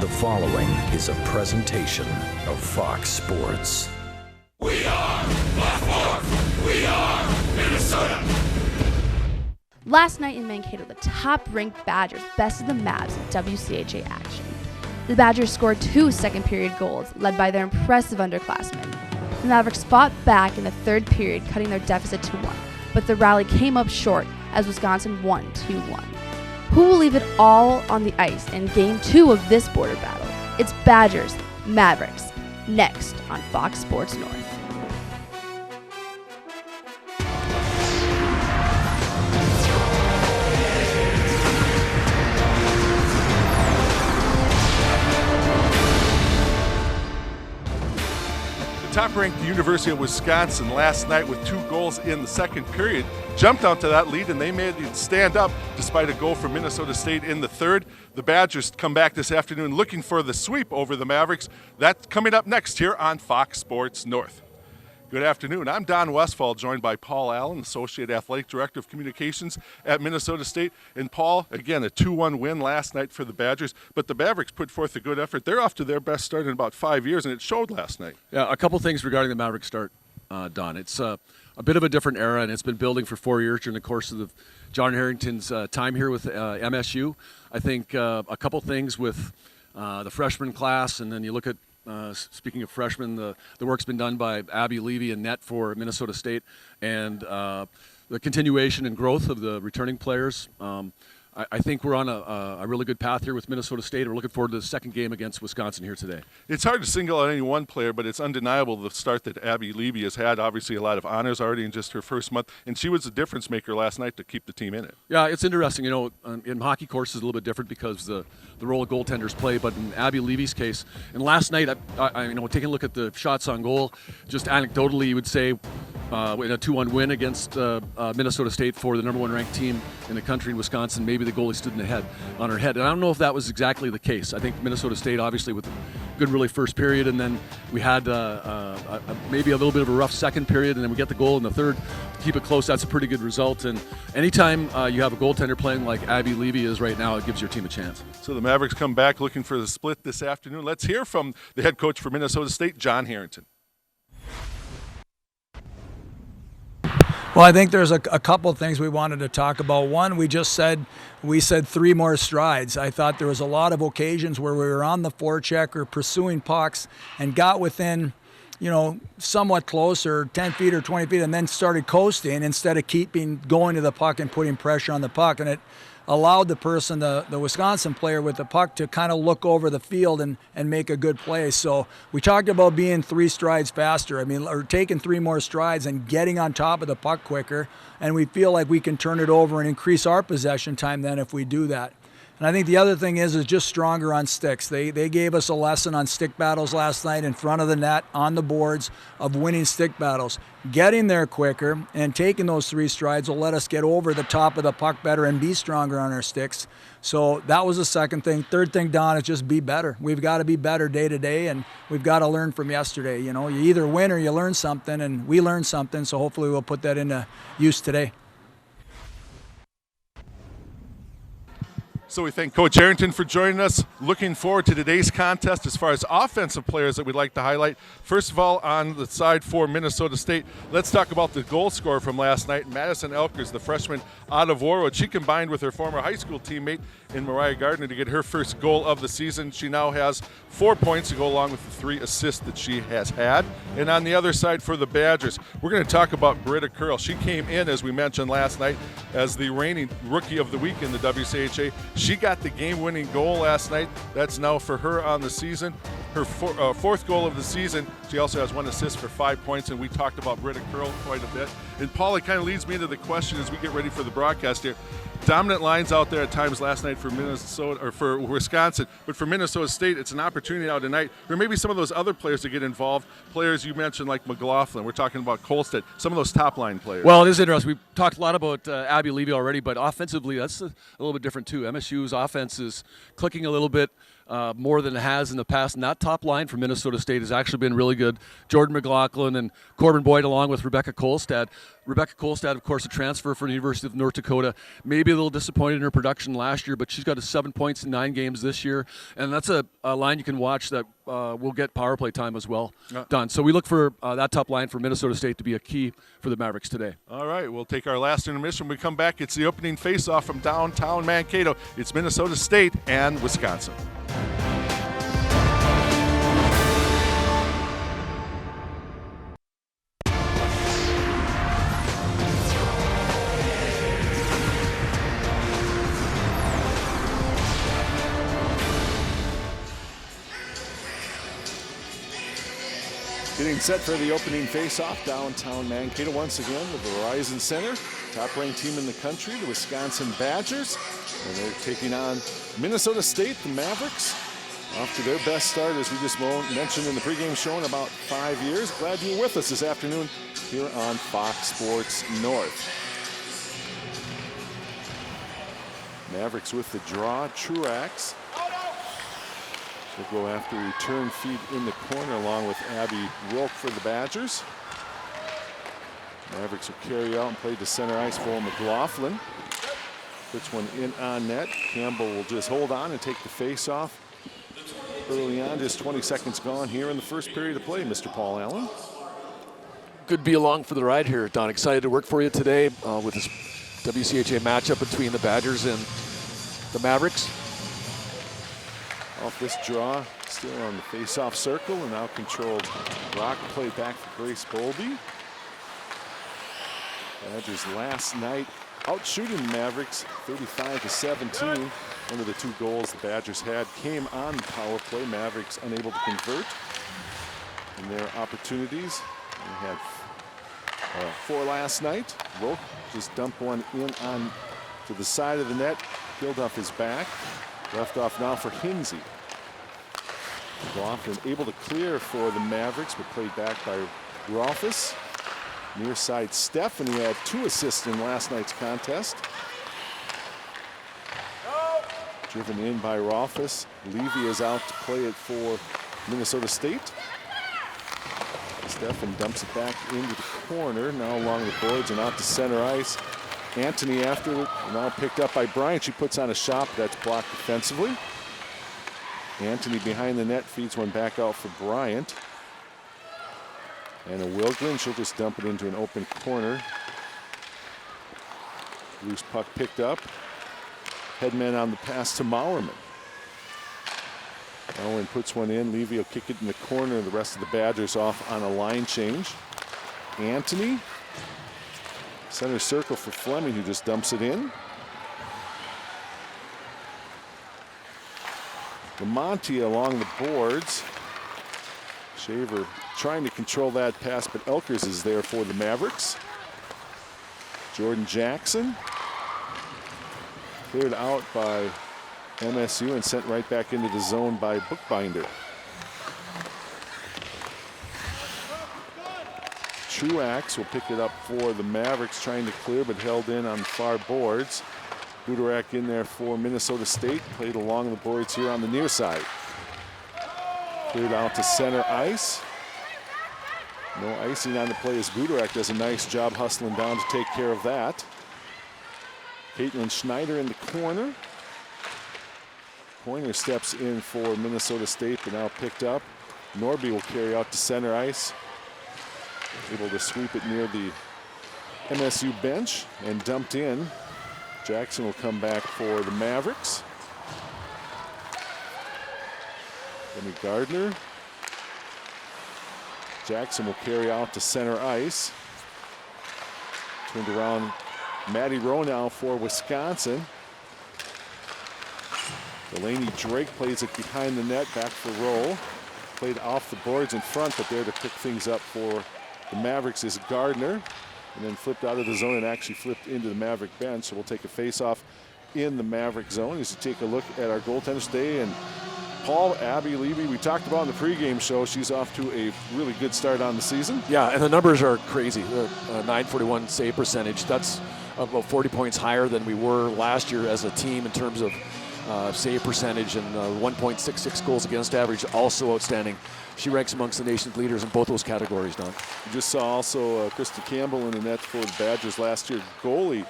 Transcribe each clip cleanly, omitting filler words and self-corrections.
The following is a presentation of Fox Sports. We are Blackmore. We are Minnesota. Last night in Mankato, the top-ranked Badgers bested the Mavs in WCHA action. The Badgers scored 2 second-period goals, led by their impressive underclassmen. The Mavericks fought back in the third period, cutting their deficit to 1, but the rally came up short as Wisconsin won 2-1. Who will leave it all on the ice in Game 2 of this border battle? It's Badgers, Mavericks, next on Fox Sports North. Top-ranked University of Wisconsin last night with 2 goals in the second period jumped onto that lead, and they made it stand up despite a goal from Minnesota State in the third. The Badgers come back this afternoon looking for the sweep over the Mavericks. That's coming up next here on Fox Sports North. Good afternoon. I'm Don Westfall, joined by Paul Allen, Associate Athletic Director of Communications at Minnesota State. And Paul, again, a 2-1 win last night for the Badgers, but the Mavericks put forth a good effort. They're off to their best start in about 5 years, and it showed last night. Yeah, a couple things regarding the Mavericks start, Don. It's a bit of a different era, and it's been building for 4 years during the course of John Harrington's time here with MSU. I think a couple things with the freshman class, and then you look at speaking of freshmen, the work's been done by Abby Levy and net for Minnesota State, and the continuation and growth of the returning players. I think we're on a really good path here with Minnesota State. We're looking forward to the second game against Wisconsin here today. It's hard to single out any one player, but it's undeniable the start that Abby Levy has had. Obviously, a lot of honors already in just her first month, and she was the difference maker last night to keep the team in it. Yeah, it's interesting. You know, in hockey, course, is a little bit different because the role of goaltenders play. But in Abby Levy's case, and last night, taking a look at the shots on goal, just anecdotally, you would say in a 2-1 win against Minnesota State for the number 1 ranked team in the country in Wisconsin, maybe the goalie stood on her head. And I don't know if that was exactly the case. I think Minnesota State, obviously, with a good, really first period, and then we had maybe a little bit of a rough second period, and then we get the goal in the third to keep it close. That's a pretty good result. And anytime you have a goaltender playing like Abby Levy is right now, it gives your team a chance. So the Mavericks come back looking for the split this afternoon. Let's hear from the head coach for Minnesota State, John Harrington. Well, I think there's a couple of things we wanted to talk about. One, we said 3 more strides. I thought there was a lot of occasions where we were on the forecheck or pursuing pucks and got within, somewhat closer, 10 feet or 20 feet, and then started coasting instead of going to the puck and putting pressure on the puck. And it allowed the person, the Wisconsin player with the puck, to kind of look over the field and make a good play. So we talked about being 3 strides faster. Or taking 3 more strides and getting on top of the puck quicker. And we feel like we can turn it over and increase our possession time then if we do that. And I think the other thing is just stronger on sticks. They gave us a lesson on stick battles last night in front of the net, on the boards, of winning stick battles. Getting there quicker and taking those 3 strides will let us get over the top of the puck better and be stronger on our sticks. So that was the second thing. Third thing, Don, is just be better. We've got to be better day to day, and we've got to learn from yesterday. You either win or you learn something, and we learned something, so hopefully we'll put that into use today. So we thank Coach Harrington for joining us. Looking forward to today's contest as far as offensive players that we'd like to highlight. First of all, on the side for Minnesota State, let's talk about the goal scorer from last night, Madison Elkers, the freshman out of Warwood. She combined with her former high school teammate in Mariah Gardner to get her first goal of the season. She now has 4 points to go along with the 3 assists that she has had. And on the other side for the Badgers, we're going to talk about Britta Curl. She came in, as we mentioned last night, as the reigning Rookie of the Week in the WCHA. She got the game-winning goal last night. That's now for her on the season. Her 4th goal of the season. She also has 1 assist for 5 points, and we talked about Britta Curl quite a bit. And Paul, it kind of leads me into the question as we get ready for the broadcast here. Dominant lines out there at times last night for Minnesota or for Wisconsin, but for Minnesota State, it's an opportunity now tonight for maybe some of those other players to get involved. Players you mentioned like McLaughlin. We're talking about Kolstad, some of those top line players. Well, it is interesting. We've talked a lot about Abby Levy already, but offensively, that's a little bit different too. MSU's offense is clicking a little bit more than it has in the past. Not top line for Minnesota State has actually been really good. Jordan McLaughlin and Corbin Boyd, along with Rebecca Kolstad. Rebecca Kolstad, of course, a transfer from the University of North Dakota. Maybe a little disappointed in her production last year, but she's got 7 points in 9 games this year. And that's a line you can watch that will get power play time as well done. So we look for that top line for Minnesota State to be a key for the Mavericks today. All right, we'll take our last intermission. When we come back, it's the opening face-off from downtown Mankato. It's Minnesota State and Wisconsin. Getting set for the opening face-off downtown Mankato once again, the Verizon Center. Top-ranked team in the country, the Wisconsin Badgers. And they're taking on Minnesota State, the Mavericks. Off to their best start, as we just mentioned in the pregame show, in about 5 years. Glad you're with us this afternoon here on Fox Sports North. Mavericks with the draw, Truax. We'll go after return feed in the corner along with Abby Wilk for the Badgers. Mavericks will carry out and play to center ice for McLaughlin. Puts one in on net. Campbell will just hold on and take the face off. Early on, just 20 seconds gone here in the first period of play, Mr. Paul Allen. Good to be along for the ride here, Don. Excited to work for you today with this WCHA matchup between the Badgers and the Mavericks. Off this draw, still on the face-off circle, and now controlled rock play back for Grace Bowlby. Badgers last night out shooting the Mavericks 35-17. One of the 2 goals the Badgers had came on the power play. Mavericks unable to convert in their opportunities. They had 4 last night. Roke just dumped one in on to the side of the net, peeled off his back. Left off now for Hinsey. McLaughlin able to clear for the Mavericks, but played back by Rolfus. Near side Stephanie had 2 assists in last night's contest. Driven in by Rolfus. Levy is out to play it for Minnesota State. Stephan dumps it back into the corner, now along the boards and out to center ice. Anthony after it, now picked up by Bryant. She puts on a shot that's blocked defensively. Anthony behind the net feeds one back out for Bryant. And a Wilgren, she'll just dump it into an open corner. Loose puck picked up. Headman on the pass to Maurerman. Owen puts one in. Levy will kick it in the corner. The rest of the Badgers off on a line change. Anthony. Center circle for Fleming, who just dumps it in. Lamonti along the boards. Shaver trying to control that pass, but Elkers is there for the Mavericks. Jordan Jackson. Cleared out by MSU and sent right back into the zone by Bookbinder. Truax will pick it up for the Mavericks, trying to clear, but held in on the far boards. Budorak in there for Minnesota State, played along the boards here on the near side. Cleared out to center ice. No icing on the play as Budorak does a nice job hustling down to take care of that. Caitlin Schneider in the corner. Pointer steps in for Minnesota State, but now picked up. Norby will carry out to center ice. Able to sweep it near the MSU bench and dumped in. Jackson will come back for the Mavericks. Demi Gardner. Jackson will carry out to center ice. Turned around Maddie Rowe now for Wisconsin. Delaney Drake plays it behind the net, back for Rowe. Played off the boards in front, but there to pick things up for the Mavericks is Gardner. And then flipped out of the zone and actually flipped into the Maverick bench. So we'll take a face-off in the Maverick zone. As you take a look at our goaltenders today, and Paul, Abby Levy, we talked about in the pregame show, she's off to a really good start on the season. Yeah, and the numbers are crazy. The .941 save percentage, that's about 40 points higher than we were last year as a team in terms of save percentage and 1.66 goals against average, also outstanding. She ranks amongst the nation's leaders in both those categories, Don. You just saw also Krista Campbell in the net for the Badgers last year, goalie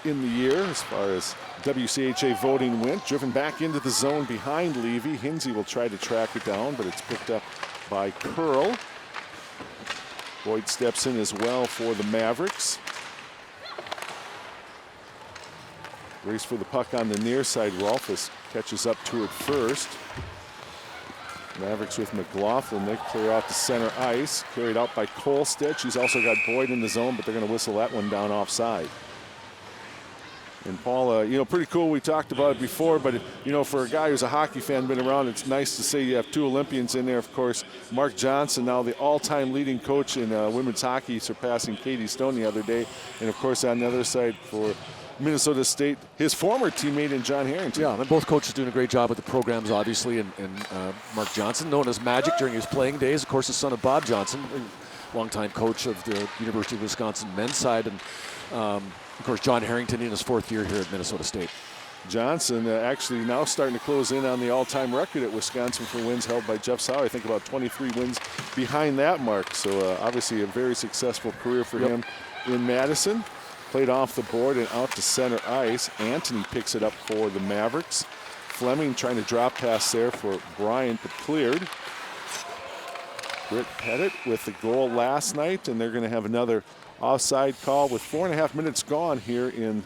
in the year as far as WCHA voting went. Driven back into the zone behind Levy. Hinsey will try to track it down, but it's picked up by Curl. Boyd steps in as well for the Mavericks. Race for the puck on the near side. Rolfus catches up to it first. Mavericks with McLaughlin. They clear out the center ice. Carried out by Kolstead. She's also got Boyd in the zone, but they're going to whistle that one down offside. And Paul, pretty cool. We talked about it before, but, for a guy who's a hockey fan, been around, it's nice to say you have two Olympians in there, of course. Mark Johnson, now the all-time leading coach in women's hockey, surpassing Katie Stone the other day. And, of course, on the other side for Minnesota State, his former teammate in John Harrington. Yeah, and both coaches doing a great job with the programs, obviously. And Mark Johnson, known as Magic during his playing days, of course, the son of Bob Johnson, longtime coach of the University of Wisconsin men's side. And, of course, John Harrington in his 4th year here at Minnesota State. Johnson actually now starting to close in on the all-time record at Wisconsin for wins held by Jeff Sauer. I think about 23 wins behind that mark. So obviously a very successful career for him in Madison. Played off the board and out to center ice. Anthony picks it up for the Mavericks. Fleming trying to drop pass there for Bryant, but cleared. Britt Pettit with the goal last night, and they're going to have another offside call with 4.5 minutes gone here in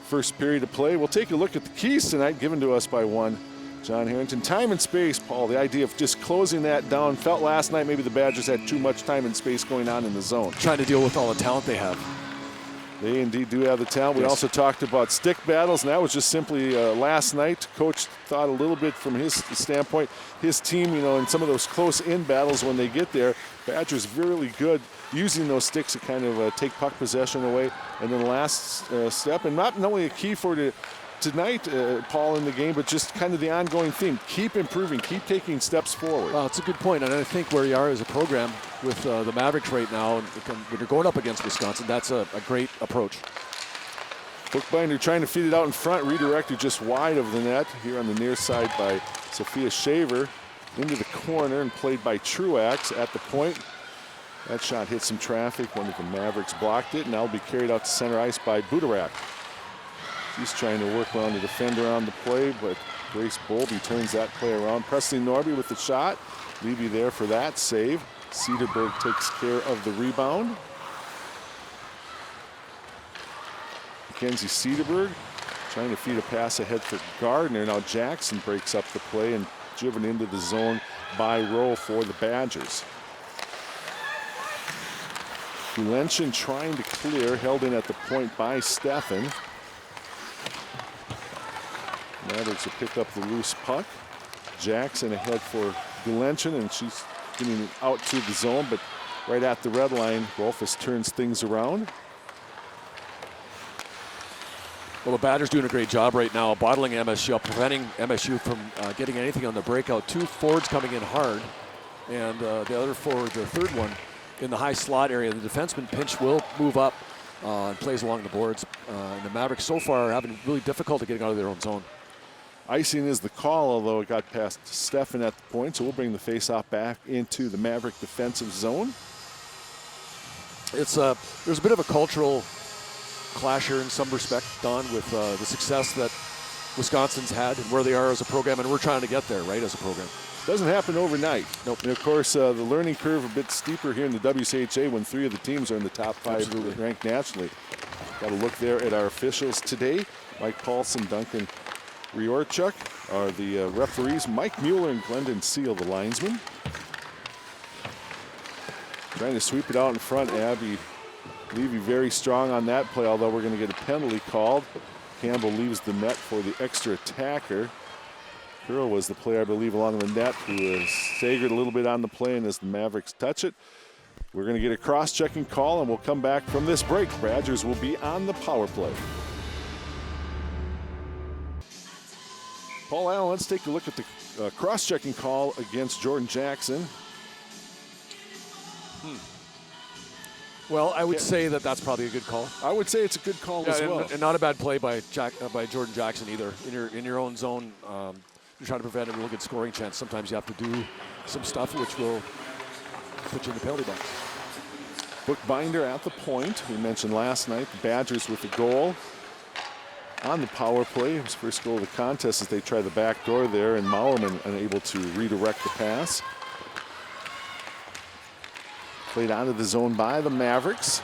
first period of play. We'll take a look at the keys tonight given to us by one John Harrington. Time and space, Paul, the idea of just closing that down. Felt last night maybe the Badgers had too much time and space going on in the zone. Trying to deal with all the talent they have. They indeed do have the talent. We also talked about stick battles, and that was just simply last night. Coach thought a little bit from his standpoint. His team, in some of those close-in battles when they get there, Badgers really good using those sticks to kind of take puck possession away. And then last step, and not only a key for tonight, Paul, in the game, but just kind of the ongoing theme. Keep improving, keep taking steps forward. Well, it's a good point, and I think where you are as a program with the Mavericks right now, and when you're going up against Wisconsin, that's a great approach. Bookbinder trying to feed it out in front, redirected just wide of the net here on the near side by Sophia Shaver. Into the corner and played by Truax at the point. That shot hit some traffic. One of the Mavericks blocked it, and that'll be carried out to center ice by Budarak. He's trying to work around the defender on the play, but Grace Bolby turns that play around. Presley Norby with the shot. Levy there for that save. Cedarberg takes care of the rebound. Mackenzie Cedarberg trying to feed a pass ahead for Gardner. Now Jackson breaks up the play and driven into the zone by Rowe for the Badgers. Gulenchen trying to clear, held in at the point by Steffen. Mavericks will pick up the loose puck. Jackson ahead for Gulenchen, and she's getting it out to the zone, but right at the red line, Rolfus turns things around. Well, the Badgers doing a great job right now, bottling MSU up, preventing MSU from getting anything on the breakout. Two forwards coming in hard, and the other forward, the third one, in the high slot area. The defenseman pinch will move up and plays along the boards. And the Mavericks so far are having really difficulty getting out of their own zone. Icing is the call, although it got past Steffen at the point, so we'll bring the faceoff back into the Maverick defensive zone. It's there's a bit of a cultural clash here in some respect, Don, with the success that Wisconsin's had and where they are as a program, and we're trying to get there, right, as a program. Doesn't happen overnight. Nope. And of course, the learning curve a bit steeper here in the WCHA when 3 of the teams are in the top 5 Absolutely. ranked nationally. Got a look there at our officials today. Mike Paulson, Duncan Riorchuk are the referees. Mike Mueller and Glendon Seal, the linesmen. Trying to sweep it out in front. Abby Levy very strong on that play, although we're going to get a penalty called. Campbell leaves the net for the extra attacker. Curl was the player, I believe, along the net who staggered a little bit on the play, and as the Mavericks touch it, we're going to get a cross-checking call, and we'll come back from this break. Badgers will be on the power play. Paul Allen, let's take a look at the cross-checking call against Jordan Jackson. Well, I would say that that's probably a good call. I would say it's a good call as well. And not a bad play by Jordan Jackson either. In your own zone, you're trying to prevent a real good scoring chance. Sometimes you have to do some stuff which will put you in the penalty box. Bookbinder at the point. We mentioned last night the Badgers with the goal on the power play. His first goal of the contest as they try the back door there, and Mauerman unable to redirect the pass. Played out of the zone by the Mavericks.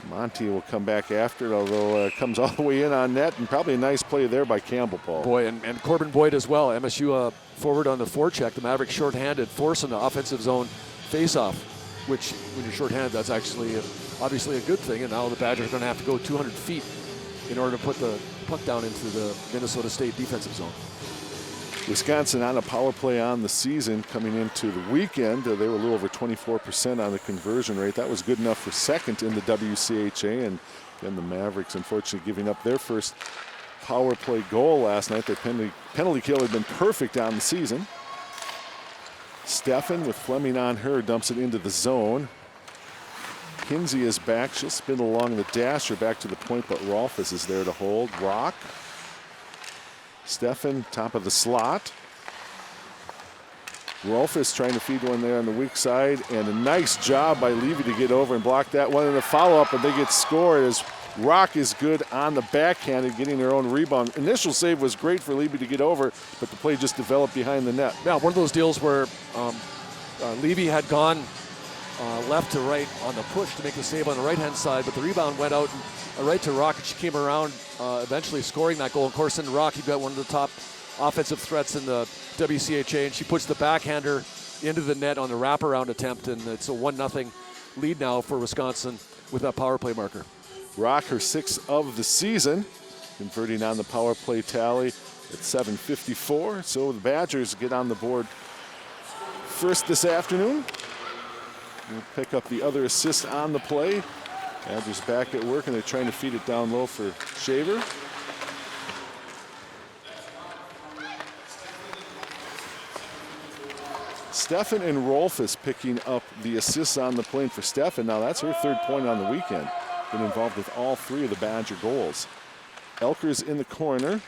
Monty will come back after it, although it comes all the way in on net, and probably a nice play there by Campbell, Paul. Boy, and Corbin Boyd as well. MSU forward on the forecheck. The Mavericks shorthanded, forcing the offensive zone face-off, which when you're shorthanded, that's actually obviously a good thing. And now the Badgers are going to have to go 200 feet in order to put the puck down into the Minnesota State defensive zone. Wisconsin on a power play on the season coming into the weekend. They were a little over 24% on the conversion rate. That was good enough for second in the WCHA. And then the Mavericks, unfortunately, giving up their first power play goal last night. Their penalty kill had been perfect on the season. Steffen with Fleming on her dumps it into the zone. Kinsey is back. She'll spin along the dasher back to the point, but Rolfus is there to hold. Rock. Steffen, top of the slot. Rolfus trying to feed one there on the weak side, and a nice job by Levy to get over and block that one in a follow-up, and they get scored as Rock is good on the backhand and getting their own rebound. Initial save was great for Levy to get over, but the play just developed behind the net. Yeah, one of those deals where Levy had gone left to right on the push to make the save on the right-hand side, but the rebound went out right to Rock, and she came around, eventually scoring that goal. Of course, in Rock, you've got one of the top offensive threats in the WCHA, and she puts the backhander into the net on the wraparound attempt, and it's a 1-0 lead now for Wisconsin with that power play marker. Rock, her sixth of the season, converting on the power play tally at 7:54. So the Badgers get on the board first this afternoon. We'll pick up the other assist on the play. Badgers back at work, and they're trying to feed it down low for Shaver. Steffen and Rolfus picking up the assists on the play. For Steffen, now that's her third point on the weekend. Been involved with all three of the Badger goals. Elkers in the corner.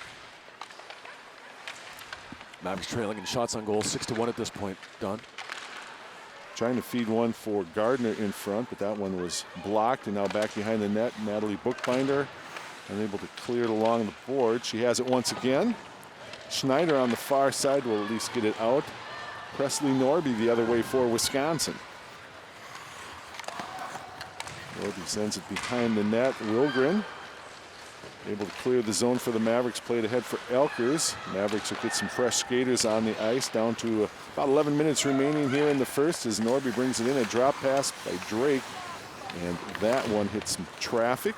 Mavericks trailing in shots on goal, 6-1 at this point, Don. Trying to feed one for Gardner in front, but that one was blocked, and now back behind the net, Natalie Bookbinder unable to clear it along the board. She has it once again. Schneider on the far side will at least get it out. Presley Norby the other way for Wisconsin. Norby sends it behind the net. Wilgren able to clear the zone for the Mavericks. Played ahead for Elkers. Mavericks will get some fresh skaters on the ice. Down to about 11 minutes remaining here in the first as Norby brings it in. A drop pass by Drake. And that one hits some traffic.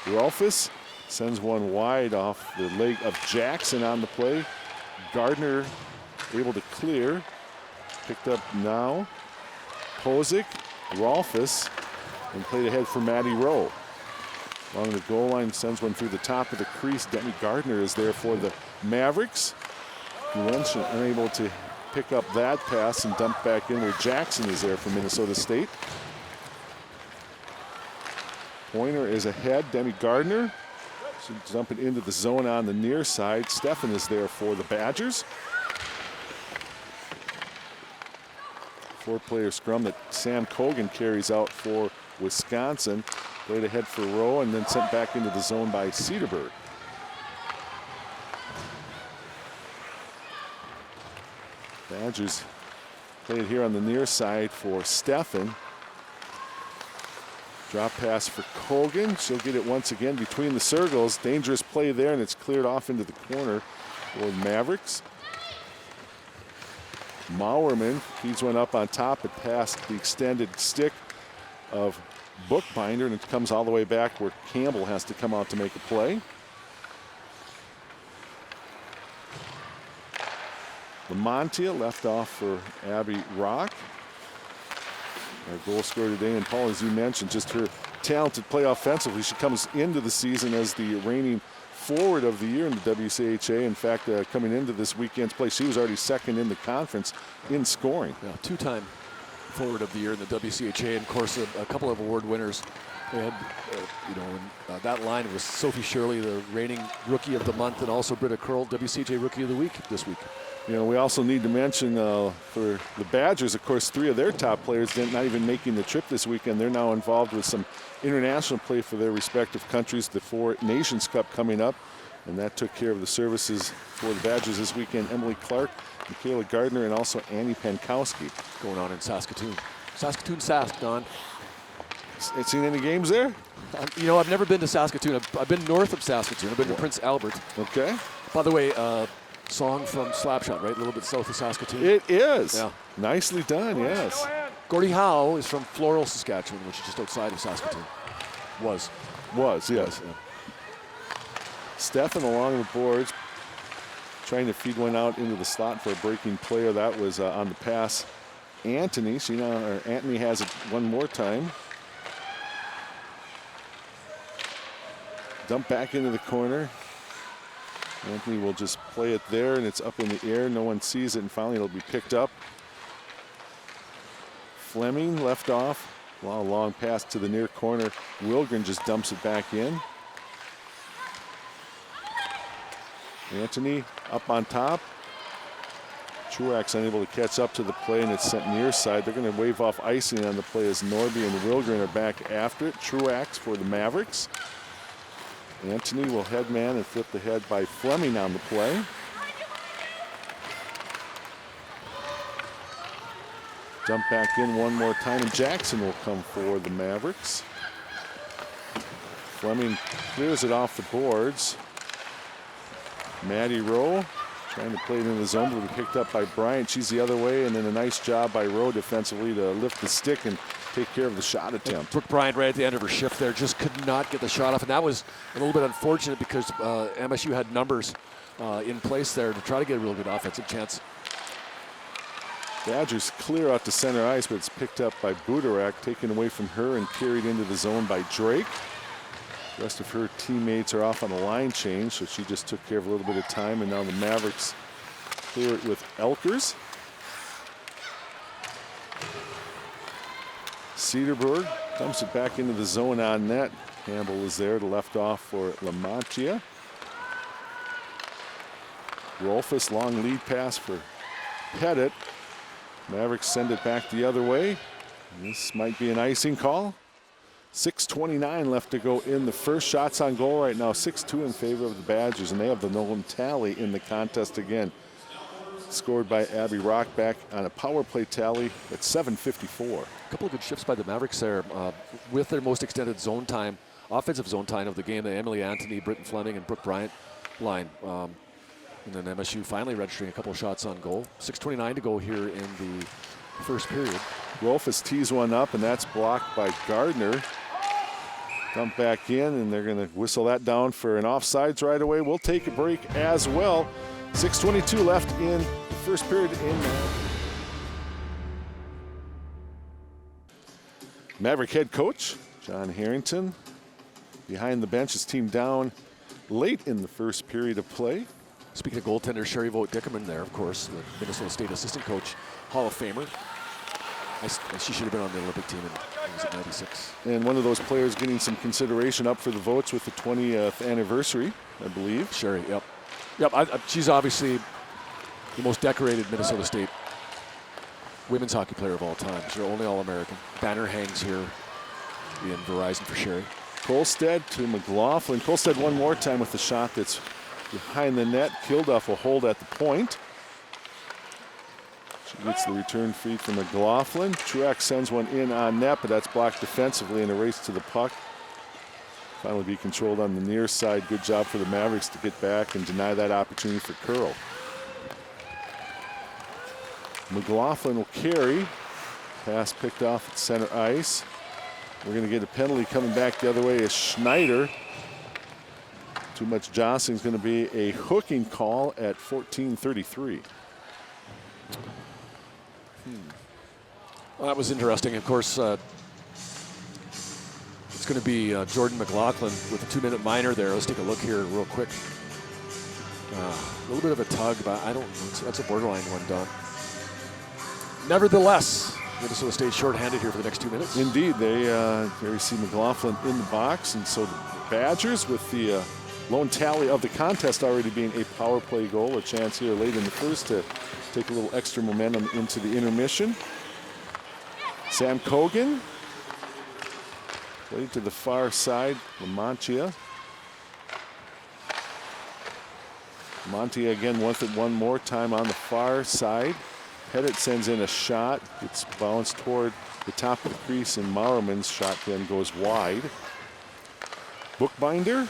Rolfus sends one wide off the leg of Jackson on the play. Gardner able to clear. Picked up now. Posick, Rolfus, and played ahead for Maddie Rowe. Along the goal line, sends one through the top of the crease. Demi Gardner is there for the Mavericks. Lynch unable to pick up that pass and dump back in where Jackson is there for Minnesota State. Pointer is ahead. Demi Gardner. So dump it into the zone on the near side. Steffen is there for the Badgers. Four-player scrum that Sam Cogan carries out for Wisconsin. Played ahead for Rowe and then sent back into the zone by Cedarburg. Badgers played here on the near side for Steffen. Drop pass for Cogan. She'll get it once again between the circles. Dangerous play there, and it's cleared off into the corner for the Mavericks. Mauerman feeds one up on top, but past the extended stick of Bookbinder, and it comes all the way back where Campbell has to come out to make a play. Lamontia left off for Abby Rock. Our goal scorer today, and Paul, as you mentioned, just her talented play offensively. She comes into the season as the reigning forward of the year in the WCHA. In fact, coming into this weekend's play, she was already second in the conference in scoring. Yeah, two-time forward of the year in the WCHA, and of course a couple of award winners. They had, that line was Sophie Shirley, the reigning Rookie of the Month, and also Britta Curl, WCHA Rookie of the Week this week. We also need to mention for the Badgers, of course, 3 of their top players not even making the trip this weekend. They're now involved with some international play for their respective countries, the 4 Nations Cup coming up, and that took care of the services for the Badgers this weekend. Emily Clark, Michaela Gardner, and also Annie Pankowski. Going on in Saskatoon. Sask, Don. Ain't seen any games there? I've never been to Saskatoon. I've been north of Saskatoon. I've been to Prince Albert. Okay. By the way, song from Slapshot, right? A little bit south of Saskatoon. It is. Yeah. Nicely done, yes. Gordie Howe is from Floral, Saskatchewan, which is just outside of Saskatoon. Was, yes. Yeah. Stefan along the boards, trying to feed one out into the slot for a breaking player. That was on the pass. Anthony has it one more time. Dump back into the corner. Anthony will just play it there, and it's up in the air. No one sees it, and finally it'll be picked up. Fleming left off. Long pass to the near corner. Wilgren just dumps it back in. Anthony up on top. Truax unable to catch up to the play, and it's sent near side. They're going to wave off icing on the play as Norby and Wilgren are back after it. Truax for the Mavericks. Anthony will head man and flip the head by Fleming on the play. Jump back in one more time, and Jackson will come for the Mavericks. Fleming clears it off the boards. Maddie Rowe trying to play it in the zone, but will be picked up by Bryant. She's the other way, and then a nice job by Rowe defensively to lift the stick and take care of the shot attempt. Brooke Bryant right at the end of her shift there just could not get the shot off, and that was a little bit unfortunate because MSU had numbers in place there to try to get a real good offensive chance. Badgers clear out to center ice, but it's picked up by Budarak, taken away from her and carried into the zone by Drake. The rest of her teammates are off on a line change, so she just took care of a little bit of time, and now the Mavericks clear it with Elkers. Cedarburg dumps it back into the zone on net. Campbell is there to left off for Lamantia. Rolfus, long lead pass for Pettit. Mavericks send it back the other way. This might be an icing call. 6:29 left to go in the first. Shots on goal right now, 6-2 in favor of the Badgers, and they have the Nolan tally in the contest again. Scored by Abby Rockback on a power play tally at 7:54. A couple of good shifts by the Mavericks there with their most extended zone time, offensive zone time of the game, the Emily Anthony, Britton Fleming, and Brooke Bryant line. And then MSU finally registering a couple of shots on goal. 6:29 to go here in the first period. Rolfus tees one up, and that's blocked by Gardner. Dump back in, and they're going to whistle that down for an offsides right away. We'll take a break as well. 6:22 left in the first period in Maverick head coach John Harrington. Behind the bench, his team down late in the first period of play. Speaking of goaltender, Sherry Vogt-Dickerman there, of course, the Minnesota State assistant coach, Hall of Famer. She should have been on the Olympic team in '96. And one of those players getting some consideration up for the votes with the 20th anniversary, I believe. Sherry, yep. She's obviously the most decorated Minnesota State women's hockey player of all time. She's her only All-American. Banner hangs here in Verizon for Sherry. Kolstad to McLaughlin. Kolstad one more time with the shot that's behind the net. Kilduff will hold at the point. She gets the return feed from McLaughlin. Truax sends one in on net, but that's blocked defensively in a race to the puck. Finally be controlled on the near side. Good job for the Mavericks to get back and deny that opportunity for Curl. McLaughlin will carry. Pass picked off at center ice. We're going to get a penalty coming back the other way as Schneider. Too much jostling is going to be a hooking call at 14:33. Well, that was interesting. Of course, it's going to be Jordan McLaughlin with a 2-minute minor there. Let's take a look here real quick. A little bit of a tug, but I don't know. That's a borderline one, Don. Nevertheless, Minnesota State shorthanded here for the next 2 minutes. Indeed, they see McLaughlin in the box, and so the Badgers with the lone tally of the contest already being a power play goal, a chance here late in the first to take a little extra momentum into the intermission. Sam Cogan played to the far side, Lamantia. Monty again wants it one more time on the far side. Pettit sends in a shot. It's bounced toward the top of the crease, and Mauerman's shot then goes wide. Bookbinder.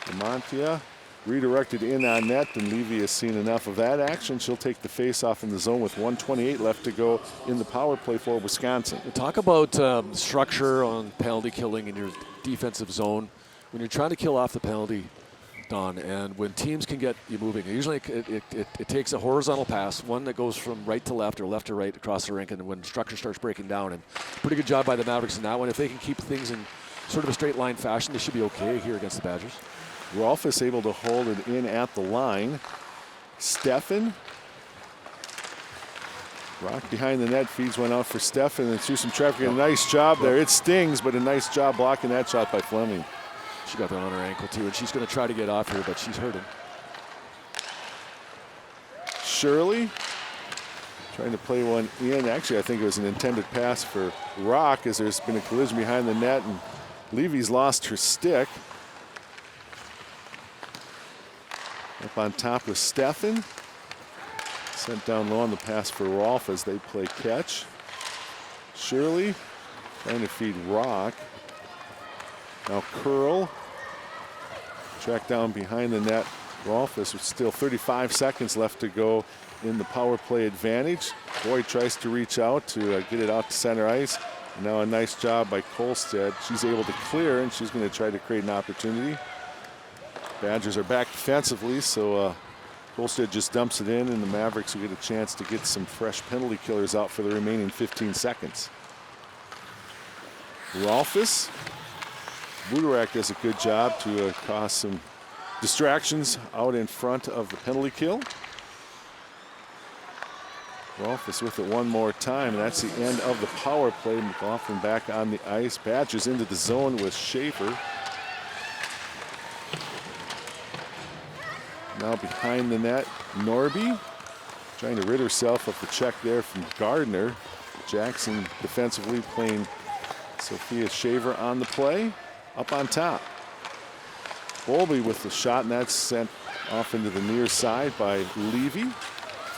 Lamantia redirected in on net, and Levy has seen enough of that action. She'll take the face-off in the zone with 1:28 left to go in the power play for Wisconsin. Talk about structure on penalty killing in your defensive zone. When you're trying to kill off the penalty, Don, and when teams can get you moving, usually it takes a horizontal pass, one that goes from right to left or left to right across the rink, and when structure starts breaking down. And pretty good job by the Mavericks in that one. If they can keep things in sort of a straight line fashion, they should be okay here against the Badgers. Rolfus able to hold it in at the line. Steffen. Rock behind the net, feeds one out for Steffen, and through some traffic. A nice job there. It stings, but a nice job blocking that shot by Fleming. She got that on her ankle too, and she's going to try to get off here, but she's hurting. Shirley trying to play one in. Actually, I think it was an intended pass for Rock, as there's been a collision behind the net, and Levy's lost her stick. Up on top with Steffen. Sent down low on the pass for Rolf as they play catch. Shirley trying to feed Rock. Now Curl. Track down behind the net. Rolfus with still 35 seconds left to go in the power play advantage. Boyd tries to reach out to get it out to center ice. And now a nice job by Kolstad. She's able to clear, and she's going to try to create an opportunity. Badgers are back defensively, so Kolstad just dumps it in, and the Mavericks will get a chance to get some fresh penalty killers out for the remaining 15 seconds. Rolfus. Budorak does a good job to cause some distractions out in front of the penalty kill. Rolfus with it one more time, and that's the end of the power play. McLaughlin back on the ice. Badgers into the zone with Schaefer. Now behind the net, Norby trying to rid herself of the check there from Gardner. Jackson defensively playing Sophia Shaver on the play. Up on top. Bowlby with the shot, and that's sent off into the near side by Levy.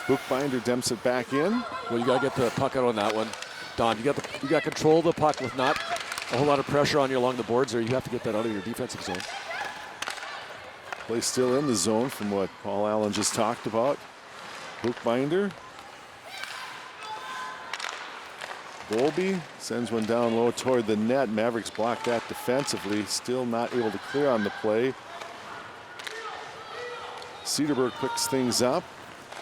Bookbinder dumps it back in. Well, you got to get the puck out on that one. Don, you got control of the puck with not a whole lot of pressure on you along the boards there. You have to get that out of your defensive zone. Play still in the zone from what Paul Allen just talked about. Bookbinder. Bowlby sends one down low toward the net. Mavericks block that defensively. Still not able to clear on the play. Cedarberg picks things up.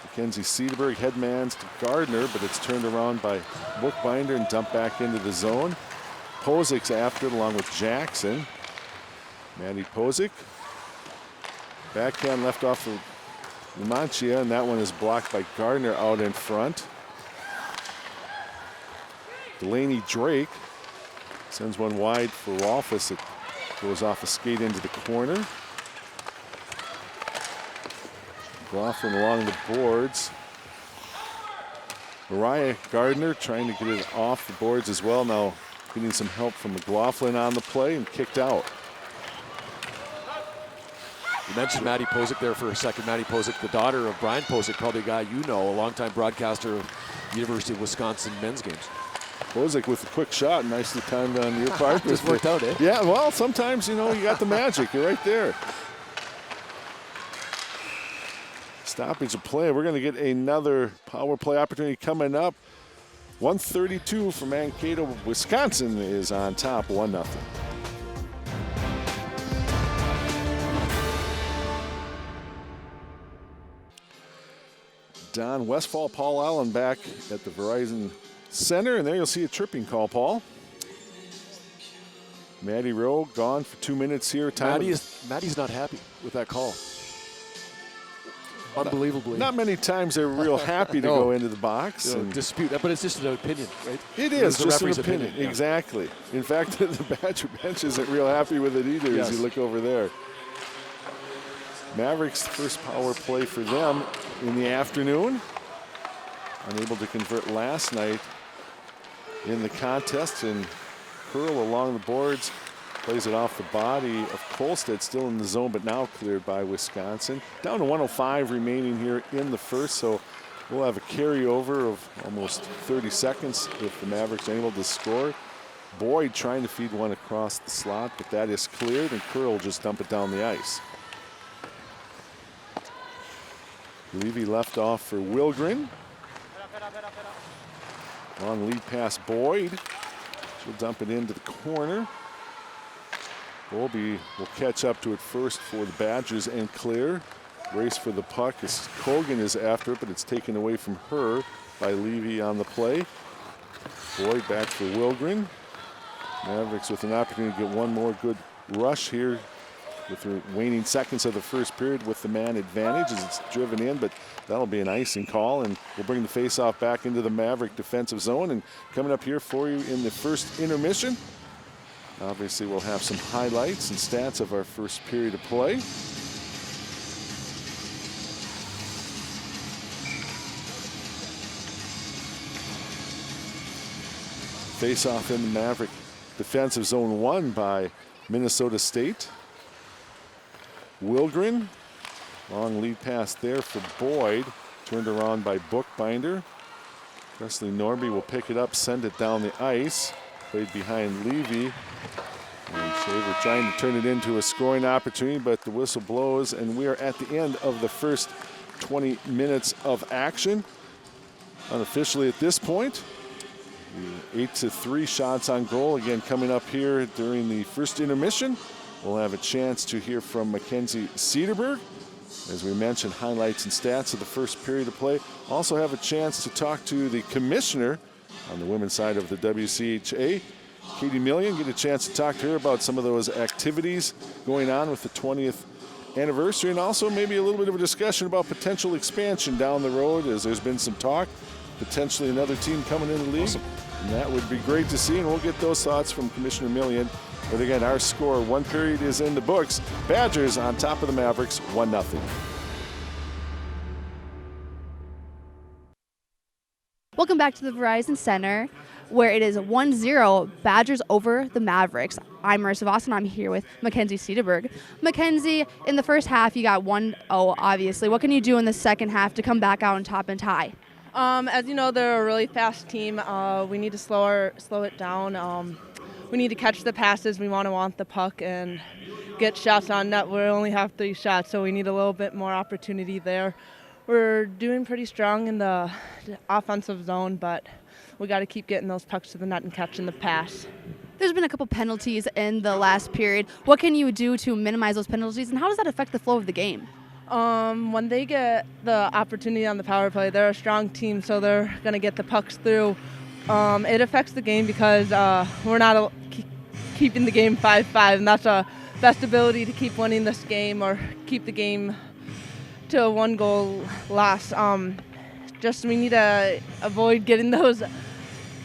Mackenzie Cedarberg headmans to Gardner, but it's turned around by Bookbinder and dumped back into the zone. Pozik's after it along with Jackson. Maddie Pozik. Backhand left off of Lamantia, and that one is blocked by Gardner out in front. Delaney Drake sends one wide for Rolfus. It goes off a skate into the corner. McLaughlin along the boards. Mariah Gardner trying to get it off the boards as well. Now getting some help from McLaughlin on the play and kicked out. You mentioned Maddie Pozik there for a second. Maddie Pozik, the daughter of Brian Pozik, probably a guy you know, a longtime broadcaster of University of Wisconsin men's games. Pozik with a quick shot, nicely timed on your part. Just worked out, eh? Yeah, well, sometimes, you know, you got the magic. You're right there. Stoppage of play. We're going to get another power play opportunity coming up. 1:32 for Mankato. Wisconsin is on top, 1-0. Don Westfall, Paul Allen back at the Verizon Center, and there you'll see a tripping call, Paul. Maddie Rowe gone for 2 minutes here. Maddie's not happy with that call. unbelievably. Not many times they're real happy to No. go into the box. And Dispute that, but it's just an opinion, right? it is the just an referee's opinion. yeah. Exactly. In fact, the Badger bench isn't real happy with it either as Yes. you look over there. Mavericks, first power play for them in the afternoon. Unable to convert last night in the contest, and Curl along the boards plays it off the body of Kolstad, still in the zone, but now cleared by Wisconsin. Down to 105 remaining here in the first, so we'll have a carryover of almost 30 seconds if the Mavericks are able to score. Boyd trying to feed one across the slot, but that is cleared, and Curl will just dump it down the ice. Levy left off for Wilgren. Long lead pass Boyd. She'll dump it into the corner. Bowlby will catch up to it first for the Badgers and clear. Race for the puck as Kogan is after it, but it's taken away from her by Levy on the play. Boyd back for Wilgren. Mavericks with an opportunity to get one more good rush here with the waning seconds of the first period with the man advantage as it's driven in, but that'll be an icing call, and we'll bring the faceoff back into the Maverick defensive zone. And coming up here for you in the first intermission, obviously we'll have some highlights and stats of our first period of play. Face-off in the Maverick defensive zone won by Minnesota State. Wilgren, long lead pass there for Boyd, turned around by Bookbinder. Presley Norby will pick it up, send it down the ice. Played behind Levy. And Shaver trying to turn it into a scoring opportunity, but the whistle blows, and we are at the end of the first 20 minutes of action. Unofficially at this point, 8-3 shots on goal. Again, coming up here during the first intermission, we'll have a chance to hear from Mackenzie Cederberg. As we mentioned, highlights and stats of the first period of play. Also have a chance to talk to the commissioner on the women's side of the WCHA, Katie Million. Get a chance to talk to her about some of those activities going on with the 20th anniversary, and also maybe a little bit of a discussion about potential expansion down the road, as there's been some talk, potentially another team coming in the league. Awesome. And that would be great to see, and we'll get those thoughts from Commissioner Million. But again, our score, one period is in the books. Badgers on top of the Mavericks, 1-0. Welcome back to the Verizon Center, where it is 1-0 Badgers over the Mavericks. I'm Marissa Voss, and I'm here with Mackenzie Cederberg. Mackenzie, in the first half, you got 1-0, obviously. What can you do in the second half to come back out on top and tie? As you know, they're a really fast team. We need to slow it down. We need to catch the passes. We want the puck and get shots on net. We only have 3 shots, so we need a little bit more opportunity there. We're doing pretty strong in the offensive zone, but we got to keep getting those pucks to the net and catching the pass. There's been a couple penalties in the last period. What can you do to minimize those penalties, and how does that affect the flow of the game? When they get the opportunity on the power play, they're a strong team, so they're going to get the pucks through. It affects the game because we're not keeping the game 5-5, and that's our best ability to keep winning this game or keep the game to a 1-goal loss. We need to avoid getting those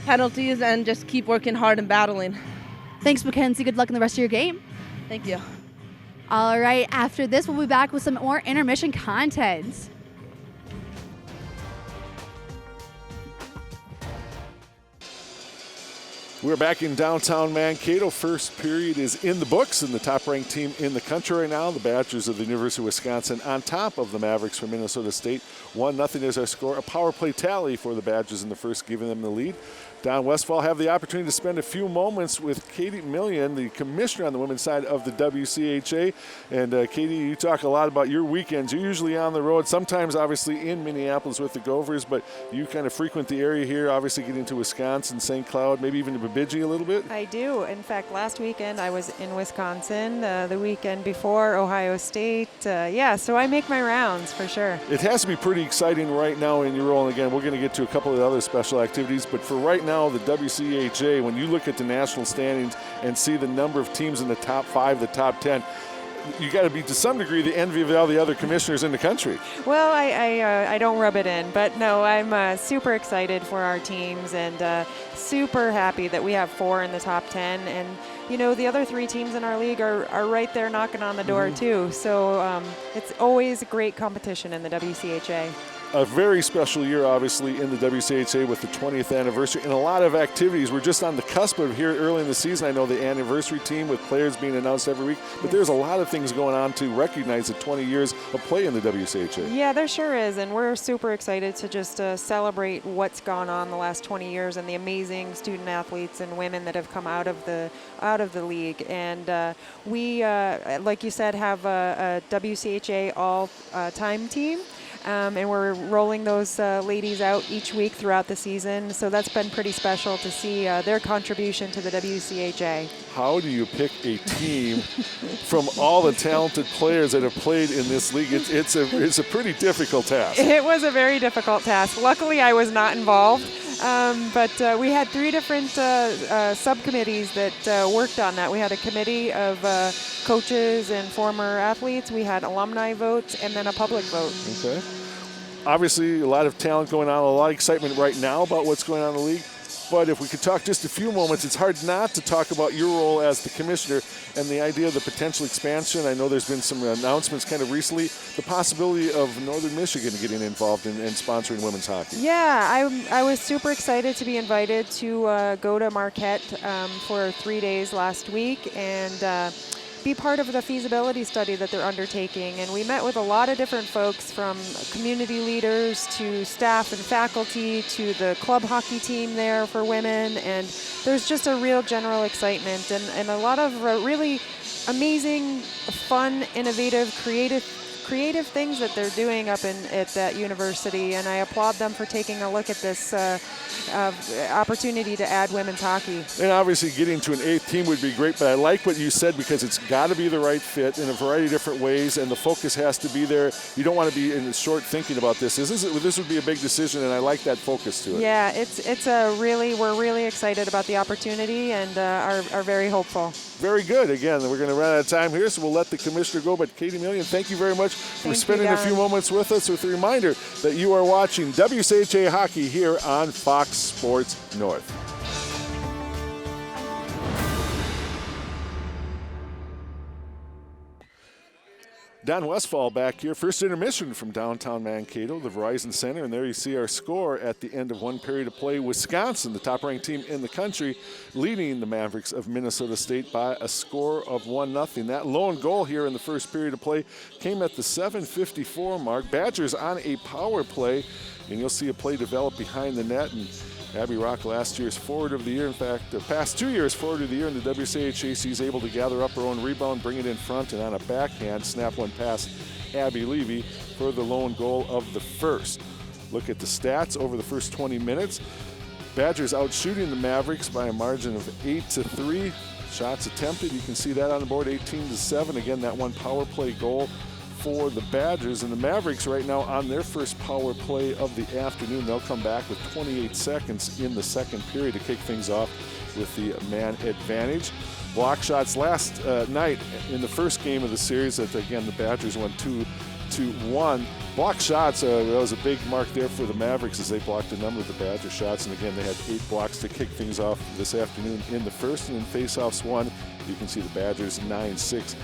penalties and just keep working hard and battling. Thanks, Mackenzie. Good luck in the rest of your game. Thank you. All right, after this, we'll be back with some more intermission content. We're back in downtown Mankato. First period is in the books, and the top-ranked team in the country right now, the Badgers of the University of Wisconsin, on top of the Mavericks from Minnesota State. 1-0 is our score. A power play tally for the Badgers in the first, giving them the lead. Don Westfall have the opportunity to spend a few moments with Katie Million, the commissioner on the women's side of the WCHA. And Katie, you talk a lot about your weekends. You're usually on the road, sometimes obviously in Minneapolis with the Gophers, but you kind of frequent the area here, obviously getting to Wisconsin, St. Cloud, maybe even to Bemidji a little bit. I do. In fact, last weekend I was in Wisconsin, the weekend before Ohio State. So I make my rounds for sure. It has to be pretty exciting right now in your role. And again, we're going to get to a couple of the other special activities, but for right now, the WCHA, when you look at the national standings and see the number of teams in the top 5, the top 10, you got to be to some degree the envy of all the other commissioners in the country. Well, I don't rub it in, but no, I'm super excited for our teams and super happy that we have 4 in the top 10. And, you know, the other 3 teams in our league are right there knocking on the door too. So it's always a great competition in the WCHA. A very special year, obviously, in the WCHA with the 20th anniversary and a lot of activities. We're just on the cusp of here early in the season. I know the anniversary team with players being announced every week, but there's a lot of things going on to recognize the 20 years of play in the WCHA. Yeah, there sure is, and we're super excited to just celebrate what's gone on the last 20 years and the amazing student athletes and women that have come out of the league. And we, like you said, have a WCHA all-time team. And we're rolling those ladies out each week throughout the season. So that's been pretty special to see their contribution to the WCHA. How do you pick a team from all the talented players that have played in this league? It's a pretty difficult task. It was a very difficult task. Luckily, I was not involved. But we had 3 different subcommittees that worked on that. We had a committee of coaches and former athletes. We had alumni votes and then a public vote. Okay. Obviously, a lot of talent going on, a lot of excitement right now about what's going on in the league. But if we could talk just a few moments, it's hard not to talk about your role as the commissioner and the idea of the potential expansion. I know there's been some announcements kind of recently, the possibility of Northern Michigan getting involved in sponsoring women's hockey. Yeah, I was super excited to be invited to go to Marquette for 3 days last week and be part of the feasibility study that they're undertaking. And we met with a lot of different folks, from community leaders to staff and faculty to the club hockey team there for women. And there's just a real general excitement and a lot of really amazing, fun, innovative, creative things that they're doing up at that university, and I applaud them for taking a look at this opportunity to add women's hockey. And obviously getting to an 8th team would be great, but I like what you said because it's got to be the right fit in a variety of different ways, and the focus has to be there. You don't want to be in short thinking about this. This would be a big decision, and I like that focus to it. Yeah, we're really excited about the opportunity and are very hopeful. Very good. Again, we're going to run out of time here, so we'll let the commissioner go. But Katie Millian, thank you very much for spending a few moments with us, with a reminder that you are watching WCHA Hockey here on Fox Sports North. Don Westfall back here. First intermission from downtown Mankato, the Verizon Center. And there you see our score at the end of 1 period of play. Wisconsin, the top-ranked team in the country, leading the Mavericks of Minnesota State by a score of 1-0. That lone goal here in the first period of play came at the 7:54 mark. Badgers on a power play. And you'll see a play develop behind the net. And Abby Rock, last year's Forward of the Year. In fact, the past 2 years Forward of the Year in the WCHA, she's able to gather up her own rebound, bring it in front, and on a backhand, snap one past Abby Levy for the lone goal of the first. Look at the stats over the first 20 minutes. Badgers out shooting the Mavericks by a margin of 8-3. Shots attempted, you can see that on the board, 18-7. Again, that one power play goal for the Badgers. And the Mavericks right now on their first power play of the afternoon. They'll come back with 28 seconds in the second period to kick things off with the man advantage. Block shots last night in the first game of the series that, again, the Badgers won 2-1. Block shots, that was a big mark there for the Mavericks as they blocked a number of the Badger shots. And again, they had 8 blocks to kick things off this afternoon in the first. And in faceoffs won, you can see the Badgers 9-6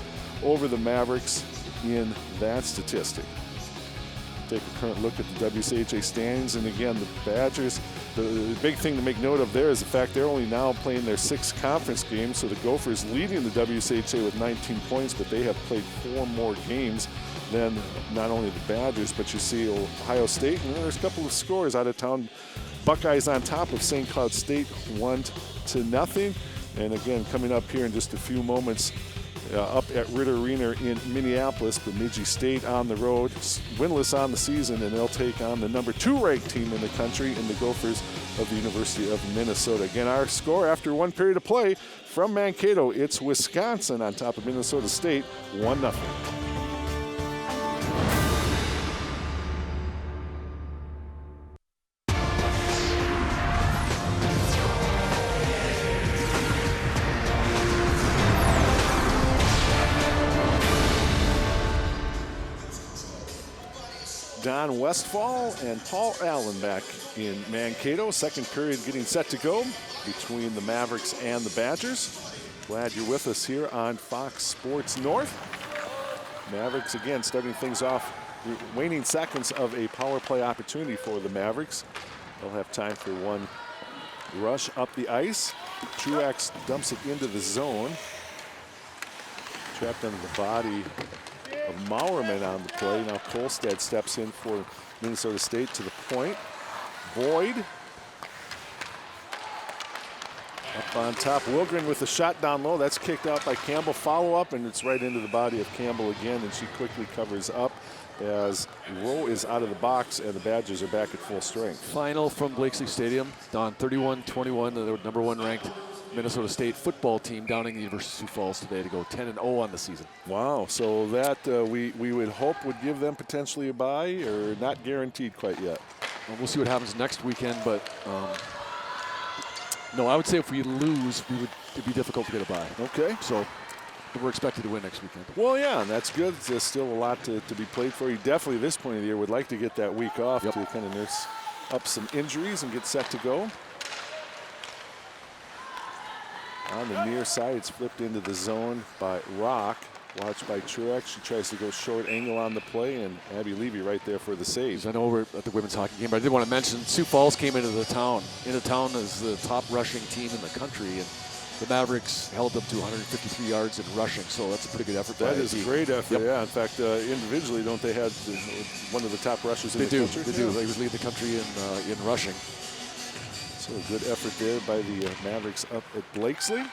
over the Mavericks in that statistic. Take a current look at the WCHA standings, and again, the Badgers, the big thing to make note of there is the fact they're only now playing their 6th conference game, so the Gophers leading the WCHA with 19 points, but they have played 4 more games than not only the Badgers, but you see Ohio State, and there's a couple of scores out of town. Buckeyes on top of St. Cloud State, 1-0. And again, coming up here in just a few moments, up at Ritter Arena in Minneapolis, Bemidji State on the road, winless on the season, and they'll take on the number 2 ranked team in the country in the Gophers of the University of Minnesota. Again, our score after 1 period of play from Mankato, it's Wisconsin on top of Minnesota State, 1-0. Don Westfall and Paul Allen back in Mankato. Second period getting set to go between the Mavericks and the Badgers. Glad you're with us here on Fox Sports North. Mavericks again starting things off, waning seconds of a power play opportunity for the Mavericks. They'll have time for one rush up the ice. Truax dumps it into the zone. Trapped under the body of Mauerman on the play. Now Kolstad steps in for Minnesota State to the point. Boyd up on top. Wilgren with the shot down low. That's kicked out by Campbell. Follow up, and it's right into the body of Campbell again, and she quickly covers up as Rowe is out of the box and the Badgers are back at full strength. Final from Blakesley Stadium. Don 31-21, the number 1 ranked Minnesota State football team downing the University of Sioux Falls today to go 10-0 on the season. Wow, so that we would hope would give them potentially a bye, or not guaranteed quite yet. Well, we'll see what happens next weekend, but no, I would say if we lose, it'd be difficult to get a bye. Okay. So we're expected to win next weekend. Well, yeah, and that's good. There's still a lot to be played for. You definitely, this point of the year, would like to get that week off to kind of nurse up some injuries and get set to go. On the near side, it's flipped into the zone by Rock. Watched by Truex. She tries to go short angle on the play, and Abby Levy right there for the save. I know we're at the women's hockey game, but I did want to mention Sioux Falls came into town as the top rushing team in the country, and the Mavericks held them to 153 yards in rushing, so that's a pretty good effort. That is a great effort, yeah. In fact, individually, don't they have one of the top rushers in the country? They do. They was leading the country in rushing. So a good effort there by the Mavericks up at Blakesley.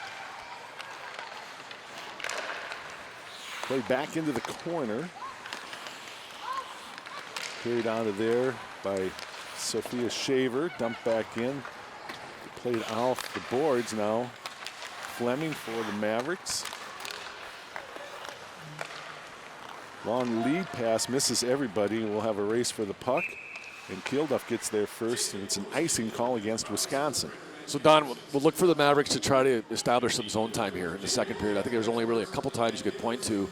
Play back into the corner. Carried out of there by Sophia Shaver. Dumped back in. Played off the boards now. Fleming for the Mavericks. Long lead pass, misses everybody. We'll have a race for the puck. And Kilduff gets there first, and it's an icing call against Wisconsin. So, Don, we'll look for the Mavericks to try to establish some zone time here in the second period. I think there's only really a couple times you could point to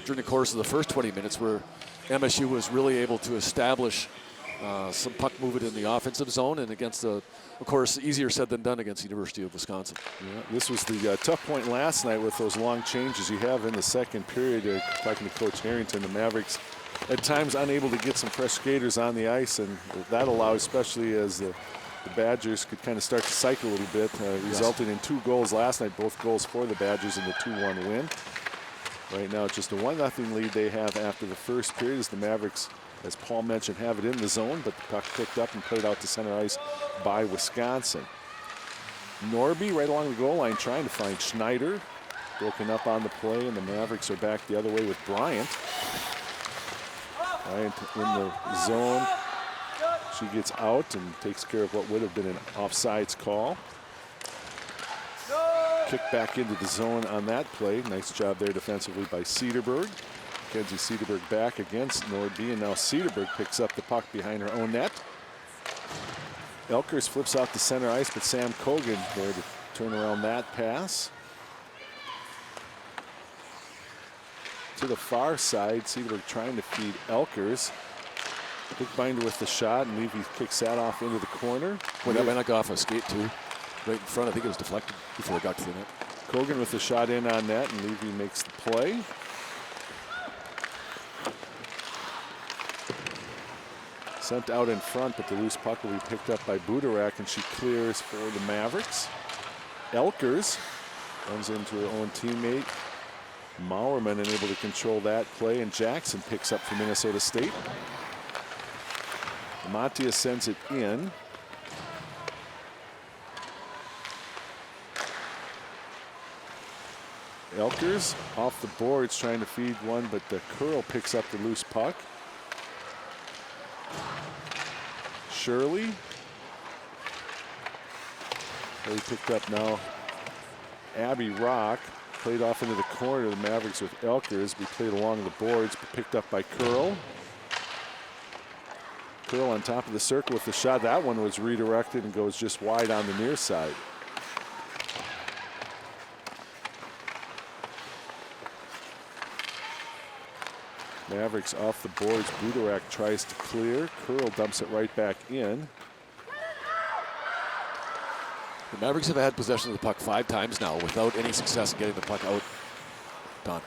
during the course of the first 20 minutes where MSU was really able to establish some puck movement in the offensive zone, and against, of course, easier said than done against the University of Wisconsin. Yeah, this was the tough point last night with those long changes you have in the second period. Talking to Coach Harrington, the Mavericks at times unable to get some fresh skaters on the ice, and that allowed, especially as the Badgers could kind of start to cycle a little bit, resulting in 2 goals last night, both goals for the Badgers in the 2-1 win. Right now, it's just a 1-0 lead they have after the first period as the Mavericks, as Paul mentioned, have it in the zone, but the puck picked up and played out to center ice by Wisconsin. Norby right along the goal line trying to find Schneider. Broken up on the play, and the Mavericks are back the other way with Bryant. Bryant in the zone. She gets out and takes care of what would have been an offsides call. Kick back into the zone on that play. Nice job there defensively by Cederberg. Kenzie Cederberg back against Nordby, and now Cederberg picks up the puck behind her own net. Elkers flips out to center ice, but Sam Kogan there to turn around that pass. To the far side, Cederberg trying to feed Elkers. Bookbinder with the shot, and Levy kicks that off into the corner. Boy, that might not go off a skate, too. Right in front, I think it was deflected before it got to the net. Kogan with the shot in on net, and Levy makes the play. Sent out in front, but the loose puck will be picked up by Budarak, and she clears for the Mavericks. Elkers runs into her own teammate. Mauerman unable to control that play, and Jackson picks up for Minnesota State. Matia sends it in. Elkers off the boards trying to feed one, but the Curl picks up the loose puck. Shirley. They picked up now. Abby Rock played off into the corner. The Mavericks with Elkers. We played along the boards, but picked up by Curl. Curl on top of the circle with the shot. That one was redirected and goes just wide on the near side. Mavericks off the boards. Budorak tries to clear. Curl dumps it right back in. The Mavericks have had possession of the puck 5 times now without any success in getting the puck out. Done.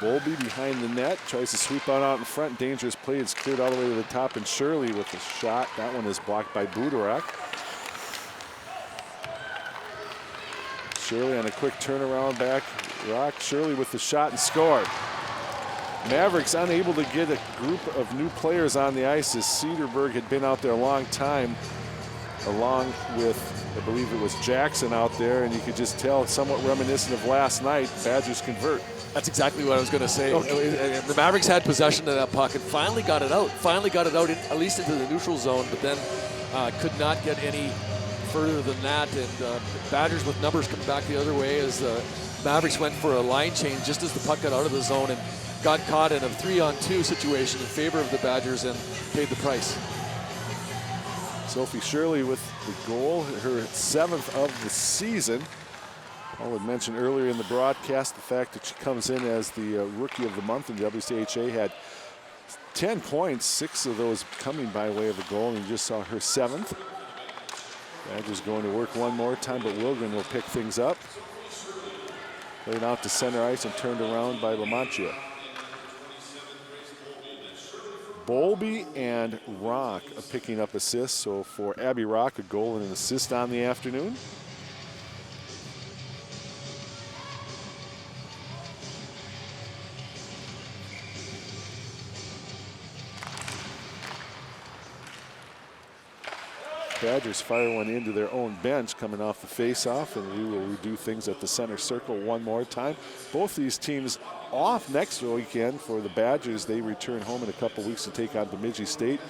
Bowlby behind the net, tries to sweep out in front. Dangerous play. It's cleared all the way to the top, and Shirley with the shot. That one is blocked by Budorak. Shirley on a quick turnaround back. Rock Shirley with the shot and score. Mavericks unable to get a group of new players on the ice as Cedarburg had been out there a long time, along with, I believe it was Jackson out there, and you could just tell it's somewhat reminiscent of last night. Badgers convert. That's exactly what I was going to say. Okay. The Mavericks had possession of that puck and finally got it out. At least into the neutral zone, but then could not get any further than that. And Badgers with numbers coming back the other way as the Mavericks went for a line change just as the puck got out of the zone and got caught in a 3-on-2 situation in favor of the Badgers and paid the price. Sophie Shirley with the goal, her 7th of the season. Paul had mentioned earlier in the broadcast the fact that she comes in as the Rookie of the Month in WCHA, had 10 points, 6 of those coming by way of a goal, and you just saw her 7th. Badgers going to work one more time, but Wilgren will pick things up. Played out to center ice and turned around by Lamantia. Bowlby and Rock are picking up assists. So for Abby Rock, a goal and an assist on the afternoon. Badgers fire one into their own bench coming off the face-off, and we will redo things at the center circle one more time. Both these teams off next weekend. For the Badgers, they return home in a couple weeks to take on Bemidji State.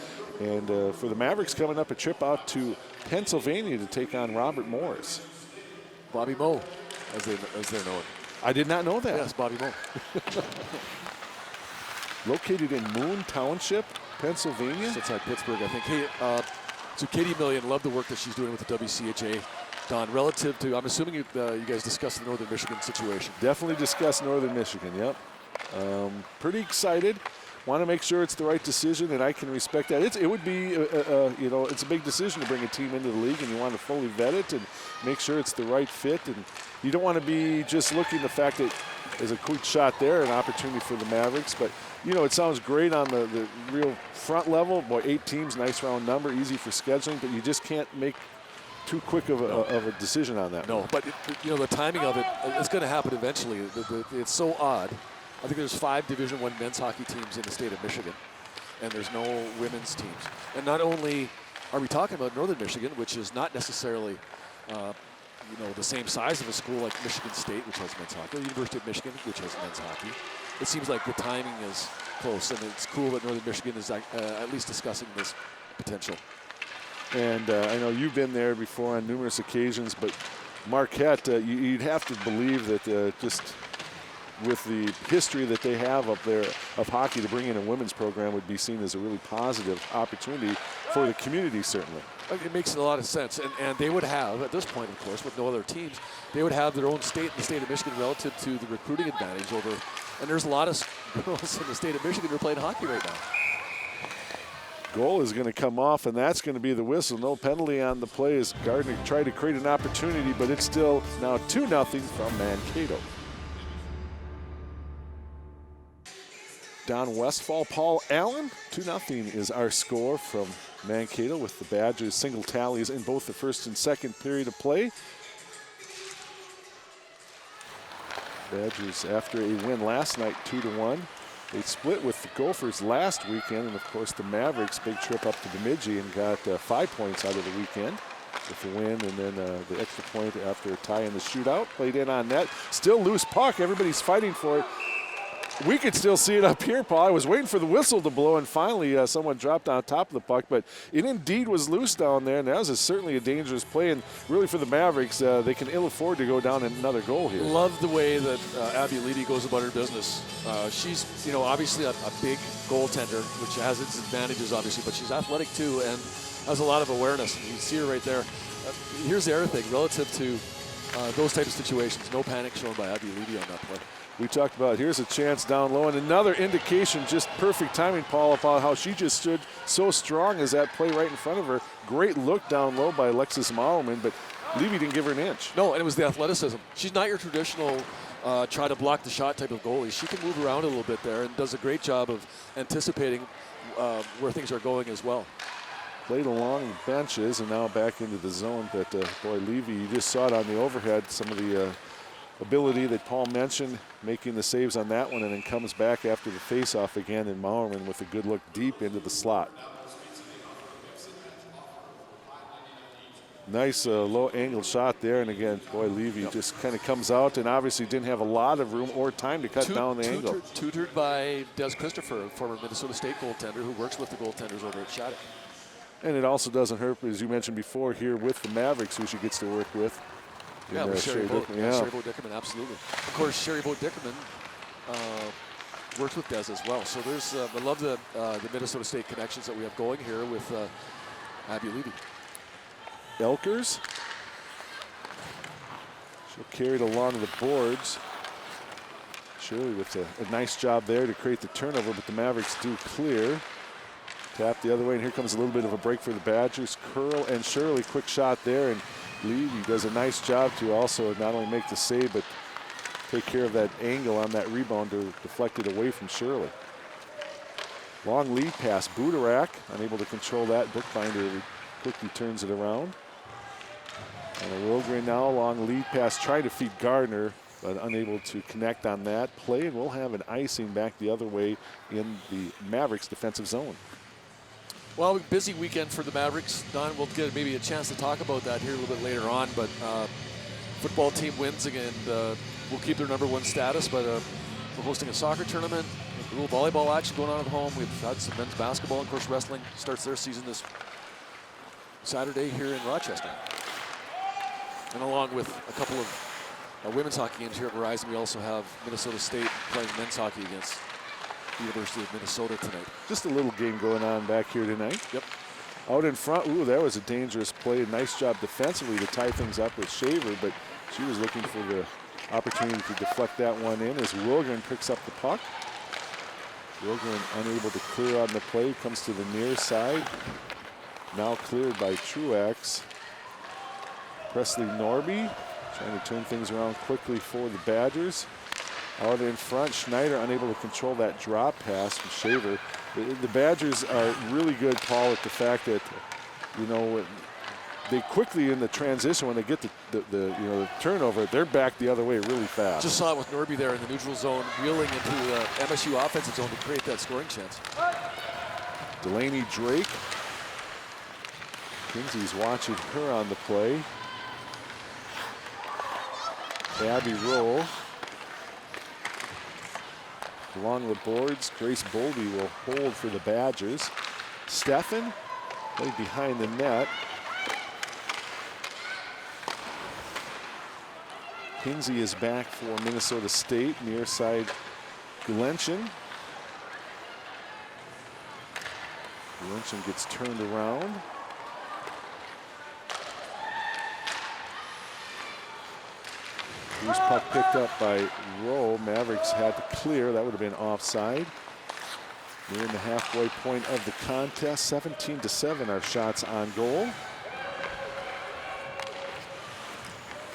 And for the Mavericks, coming up a trip out to Pennsylvania to take on Robert Morris. Bobby Moe, as they're known. I did not know that. Yes, Bobby Moe. Located in Moon Township, Pennsylvania. Just outside Pittsburgh, I think. Hey, so Katie Million, love the work that she's doing with the WCHA. Don, relative to, I'm assuming you guys discussed the Northern Michigan situation. Definitely discussed Northern Michigan, yep. Pretty excited. Want to make sure it's the right decision, and I can respect that. It would be, it's a big decision to bring a team into the league, and you want to fully vet it and make sure it's the right fit. And you don't want to be just looking the fact that there's a quick shot there, an opportunity for the Mavericks. But, it sounds great on the real front level. Boy, 8 teams, nice round number, easy for scheduling, but you just can't make too quick of a decision on that. No, but the timing of it, it's going to happen eventually. It's so odd. I think there's 5 Division I men's hockey teams in the state of Michigan, and there's no women's teams. And not only are we talking about Northern Michigan, which is not necessarily, the same size of a school like Michigan State, which has men's hockey, or University of Michigan, which has men's hockey. It seems like the timing is close, and it's cool that Northern Michigan is at least discussing this potential. And I know you've been there before on numerous occasions, but Marquette, you'd have to believe that just with the history that they have up there of hockey, to bring in a women's program would be seen as a really positive opportunity for the community, certainly. It makes a lot of sense, and they would have, at this point, of course, with no other teams, they would have their own state in the state of Michigan relative to the recruiting advantage over, and there's a lot of girls in the state of Michigan who are playing hockey right now. Goal is going to come off, and that's going to be the whistle. No penalty on the play as Gardner tried to create an opportunity, but it's still now 2-0 from Mankato. Don Westfall, Paul Allen, 2-0 is our score from Mankato, with the Badgers single tallies in both the first and second period of play. Badgers, after a win last night, 2-1. They split with the Gophers last weekend, and of course the Mavericks, big trip up to Bemidji and got 5 points out of the weekend with the win, and then the extra point after a tie in the shootout. Played in on net. Still loose puck. Everybody's fighting for it. We could still see it up here, Paul. I was waiting for the whistle to blow, and finally someone dropped on top of the puck, but it indeed was loose down there, and that was certainly a dangerous play, and really for the Mavericks, they can ill afford to go down another goal here. Love the way that Abby Leedy goes about her business. She's, obviously a big goaltender, which has its advantages, obviously, but she's athletic too, and has a lot of awareness, and you see her right there. Here's the other thing, relative to those type of situations, no panic shown by Abby Leedy on that play. we talked about here's a chance down low, and another indication, just perfect timing, Paul, about how she just stood so strong as that play right in front of her. Great look down low by Alexis Mallerman, but Levy didn't give her an inch. No, and it was the athleticism. She's not your traditional try to block the shot type of goalie. She can move around a little bit there and does a great job of anticipating where things are going as well. Played along benches and now back into the zone. But boy, Levy, you just saw it on the overhead, some of the ability that Paul mentioned, making the saves on that one, and then comes back after the faceoff again, and Mallerman with a good look deep into the slot. Nice low angle shot there, and again, boy, Levy just kind of comes out and obviously didn't have a lot of room or time to cut down the angle. Tutored by Des Christopher, a former Minnesota State goaltender who works with the goaltenders over at Shattuck. And it also doesn't hurt, as you mentioned before, here with the Mavericks, who she gets to work with. Yeah, with Sherry Boat Dickerman, absolutely. Of course, Sherry Boat Dickerman works with Des as well. So there's, I love the Minnesota State connections that we have going here with Abby Levy. Elkers. She'll carry it along the boards. Shirley with a nice job there to create the turnover, but the Mavericks do clear. Tap the other way, and here comes a little bit of a break for the Badgers. Curl and Shirley, quick shot there, and Levy does a nice job to also not only make the save, but take care of that angle on that rebound to deflect it away from Shirley. Long lead pass, Budarak, unable to control that. Bookbinder quickly turns it around. And Wilgren now, long lead pass, trying to feed Gardner, but unable to connect on that play. And we'll have an icing back the other way in the Mavericks defensive zone. Well, busy weekend for the Mavericks. Don, we'll get maybe a chance to talk about that here a little bit later on, but football team wins again. Will keep their #1 status, but we're hosting a soccer tournament, a little volleyball action going on at home. We've had some men's basketball, of course, wrestling starts their season this Saturday here in Rochester. And along with a couple of women's hockey games here at Verizon, we also have Minnesota State playing men's hockey against the University of Minnesota tonight. Just a little game going on back here tonight. Yep. Out in front, ooh, that was a dangerous play. Nice job defensively to tie things up with Shaver, but she was looking for the opportunity to deflect that one in as Wilgren picks up the puck. Wilgren unable to clear on the play, comes to the near side. Now cleared by Truax. Presley Norby trying to turn things around quickly for the Badgers. Out in front, Schneider unable to control that drop pass from Shaver. The Badgers are really good, Paul, at the fact that, you know, they quickly in the transition, when they get the turnover, they're back the other way really fast. Just saw it with Norby there in the neutral zone, wheeling into the MSU offensive zone to create that scoring chance. Delaney Drake. Kinsey's watching her on the play. Abby Roll. Along the boards, Grace Boldy will hold for the Badgers. Steffen played behind the net. Kinsey is back for Minnesota State, near side Glenchen. Glenchen gets turned around. Loose puck picked up by Rowe. Mavericks had to clear. That would have been offside. We're in the halfway point of the contest. 17-7 our shots on goal.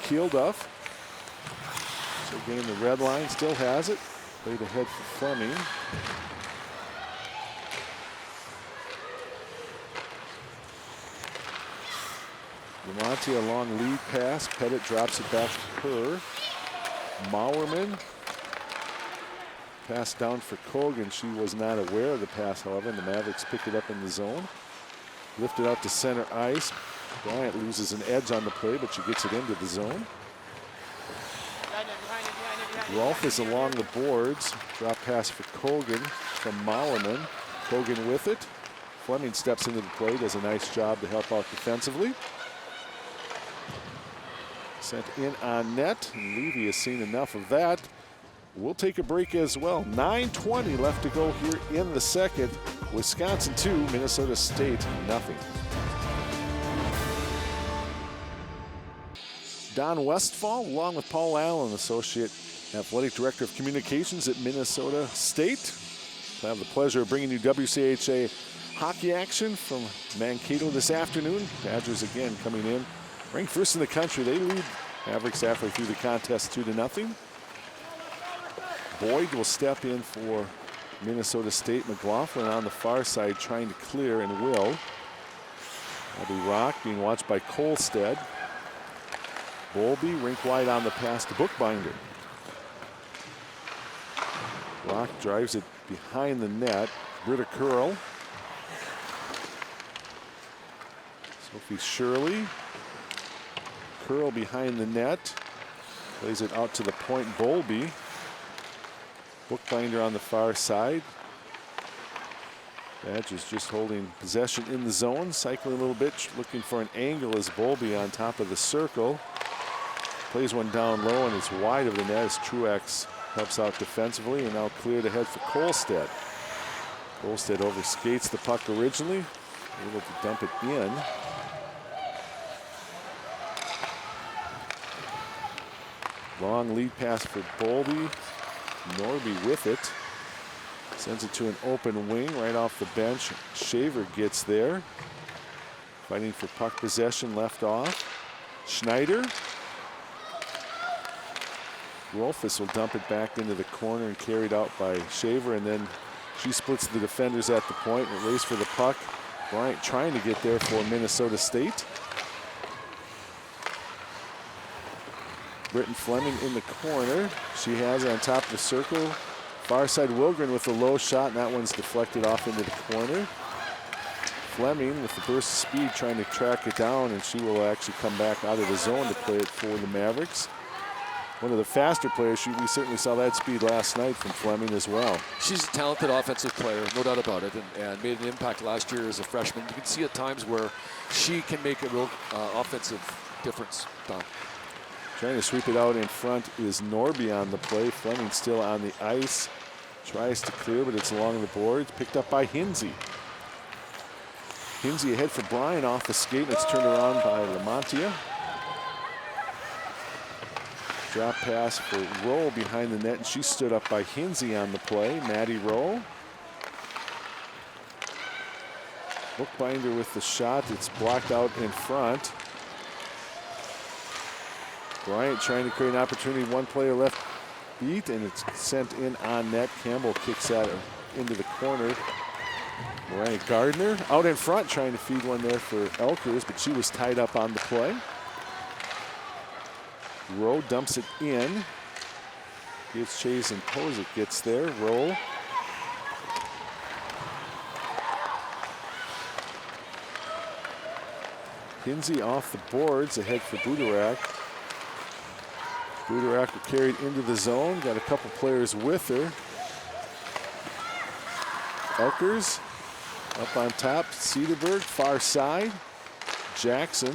Keelduff. So getting the red line, still has it. Played ahead for Fleming. Lamonti a long lead pass. Pettit drops it back to her. Mauerman. Pass down for Kogan. She was not aware of the pass, however, and the Mavericks pick it up in the zone. Lifted out to center ice. Bryant loses an edge on the play, but she gets it into the zone. Rolf is along the boards. Drop pass for Kogan from Mauerman. Kogan with it. Fleming steps into the play, does a nice job to help out defensively. Sent in on net, and Levy has seen enough of that. We'll take a break as well. 9:20 left to go here in the second. Wisconsin 2, Minnesota State nothing. Don Westfall, along with Paul Allen, associate Athletic Director of Communications at Minnesota State. I have the pleasure of bringing you WCHA hockey action from Mankato this afternoon. Badgers again coming in, ranked first in the country. They lead Mavericks halfway through the contest 2-0. Boyd will step in for Minnesota State. McLaughlin on the far side trying to clear and will. That'll be Rock being watched by Kolstad. Bowlby rink wide on the pass to Bookbinder. Rock drives it behind the net. Britta Curl. Sophie Shirley. Curl behind the net. Plays it out to the point. Bowlby. Bookbinder on the far side. Badgers just holding possession in the zone. Cycling a little bit. Looking for an angle as Bowlby on top of the circle. Plays one down low and it's wide of the net as Truex helps out defensively, and now cleared ahead for Kolstad. Kolstad overskates the puck originally, able to dump it in. Long lead pass for Bowlby. Norby with it. Sends it to an open wing right off the bench. Shaver gets there. Fighting for puck possession, left off. Schneider. Rolfus will dump it back into the corner and carried out by Shaver, and then she splits the defenders at the point and race for the puck. Bryant trying to get there for Minnesota State. Britton Fleming in the corner. She has it on top of the circle. Far side Wilgren with a low shot, and that one's deflected off into the corner. Fleming with the burst of speed trying to track it down, and she will actually come back out of the zone to play it for the Mavericks. One of the faster players. We certainly saw that speed last night from Fleming as well. She's a talented offensive player, no doubt about it, and made an impact last year as a freshman. You can see at times where she can make a real offensive difference, Don. Trying to sweep it out in front is Norby on the play. Fleming still on the ice. Tries to clear, but it's along the boards. Picked up by Hinsey. Hinsey ahead for Bryan off the skate, and it's turned around by Lamontia. Drop pass for Rowe behind the net, and she stood up by Hinsey on the play. Maddie Rowe. Bookbinder with the shot. It's blocked out in front. Bryant trying to create an opportunity. One player left beat, and it's sent in on net. Campbell kicks that into the corner. Mariah Gardner out in front trying to feed one there for Elkers, but she was tied up on the play. Rowe dumps it in. Gives chase and Posick gets there. Rowe. Hinsey off the boards ahead for Budarak. Budarak carried into the zone. Got a couple players with her. Elkers up on top. Cedarberg far side. Jackson.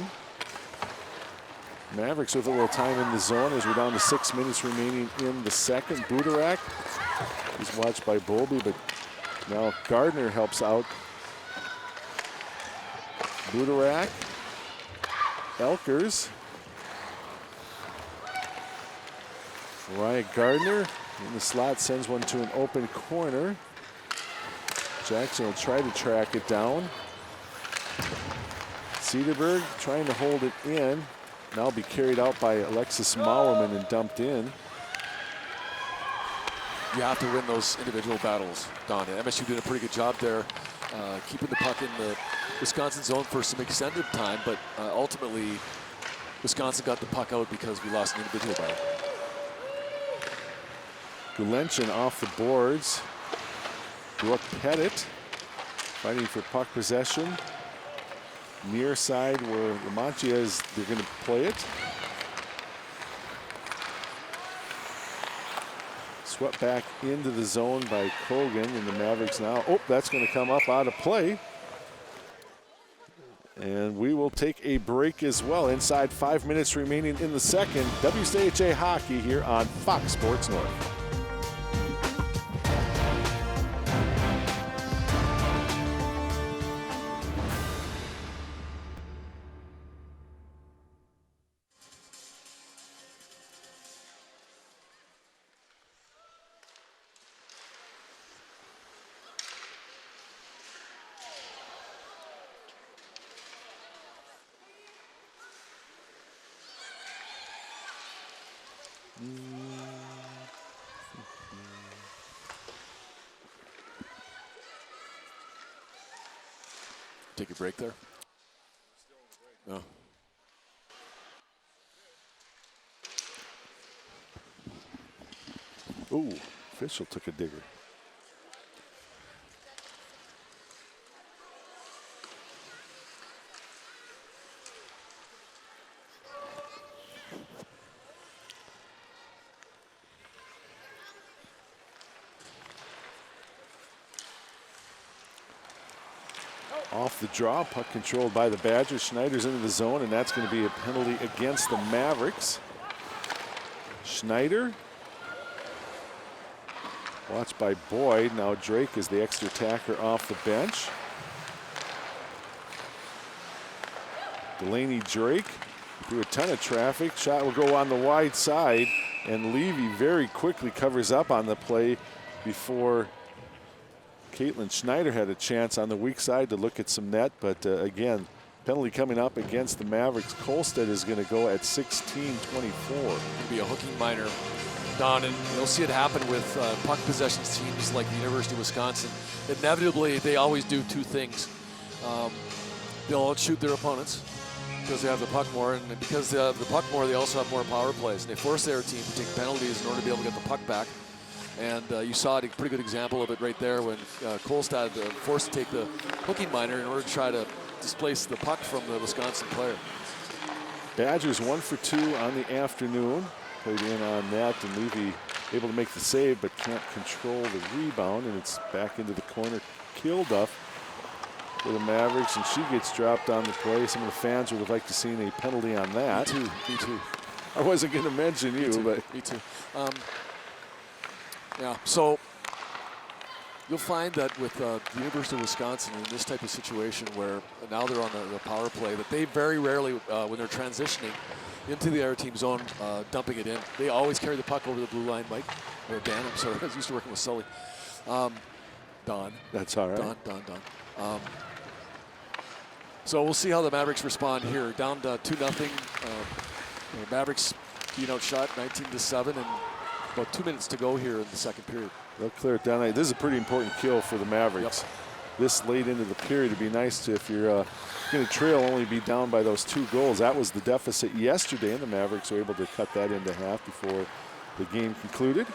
Mavericks with a little time in the zone as we're down to 6 minutes remaining in the second. Budarak is watched by Bowlby, but now Gardner helps out. Budarak. Elkers. Mariah Gardner in the slot sends one to an open corner. Jackson will try to track it down. Cedarberg trying to hold it in. Now be carried out by Alexis Mauerman and dumped in. You have to win those individual battles, Don. MSU did a pretty good job there, keeping the puck in the Wisconsin zone for some extended time, but ultimately Wisconsin got the puck out because we lost an individual battle. Gulenchin off the boards. Brooke Pettit fighting for puck possession. Near side where Lamontia is, they're going to play it. Swept back into the zone by Kogan, and the Mavericks now. Oh, that's going to come up out of play. And we will take a break as well. Inside 5 minutes remaining in the second. WCHA hockey here on Fox Sports North. take a break there? No. Ooh, official took a digger. Off the draw, puck controlled by the Badgers. Schneider's into the zone, and that's going to be a penalty against the Mavericks. Schneider. Watched by Boyd. Now Drake is the extra attacker off the bench. Delaney Drake through a ton of traffic. Shot will go on the wide side, and Levy very quickly covers up on the play before Caitlin Schneider had a chance on the weak side to look at some net, but again, penalty coming up against the Mavericks. Kolstad is going to go at 16:24. Going to be a hooking minor, Don, and you'll see it happen with puck possession teams like the University of Wisconsin. Inevitably, they always do two things. They'll outshoot their opponents because they have the puck more, and because they have the puck more, they also have more power plays, and they force their team to take penalties in order to be able to get the puck back. And you saw a pretty good example of it right there when Kolstad forced to take the hooking minor in order to try to displace the puck from the Wisconsin player. Badgers 1 for 2 on the afternoon. Played in on net, and Levy able to make the save but can't control the rebound, and it's back into the corner. Kilduff for the Mavericks, and she gets dropped on the play. Some of the fans would have liked to seen a penalty on that. Me too. I wasn't going to mention you, but me too. Yeah, so you'll find that with the University of Wisconsin in this type of situation where now they're on the power play, that they very rarely, when they're transitioning into the other team zone, dumping it in, they always carry the puck over the blue line, Mike, or Dan, I'm sorry, I was used to working with Sully. Don. That's all right. Don. So we'll see how the Mavericks respond here. Down to 2-0. Mavericks being outshot 19-7, and about 2 minutes to go here in the second period. They'll clear it down. This is a pretty important kill for the Mavericks. Yep. This late into the period, it'd be nice to, if you're going to trail, only be down by those 2 goals. That was the deficit yesterday, and the Mavericks were able to cut that into half before the game concluded.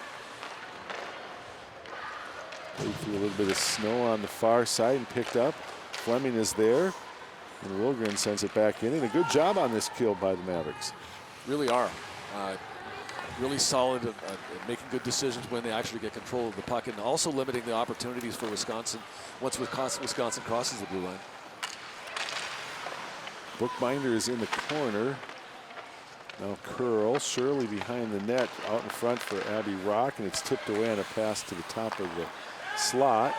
Played through a little bit of snow on the far side and picked up. Fleming is there, and Wilgren sends it back in. And a good job on this kill by the Mavericks. Really are. Really solid at making good decisions when they actually get control of the puck, and also limiting the opportunities for Wisconsin once Wisconsin crosses the blue line. Bookbinder is in the corner. Now curl. Shirley behind the net, out in front for Abby Rock, and it's tipped away on a pass to the top of the slot.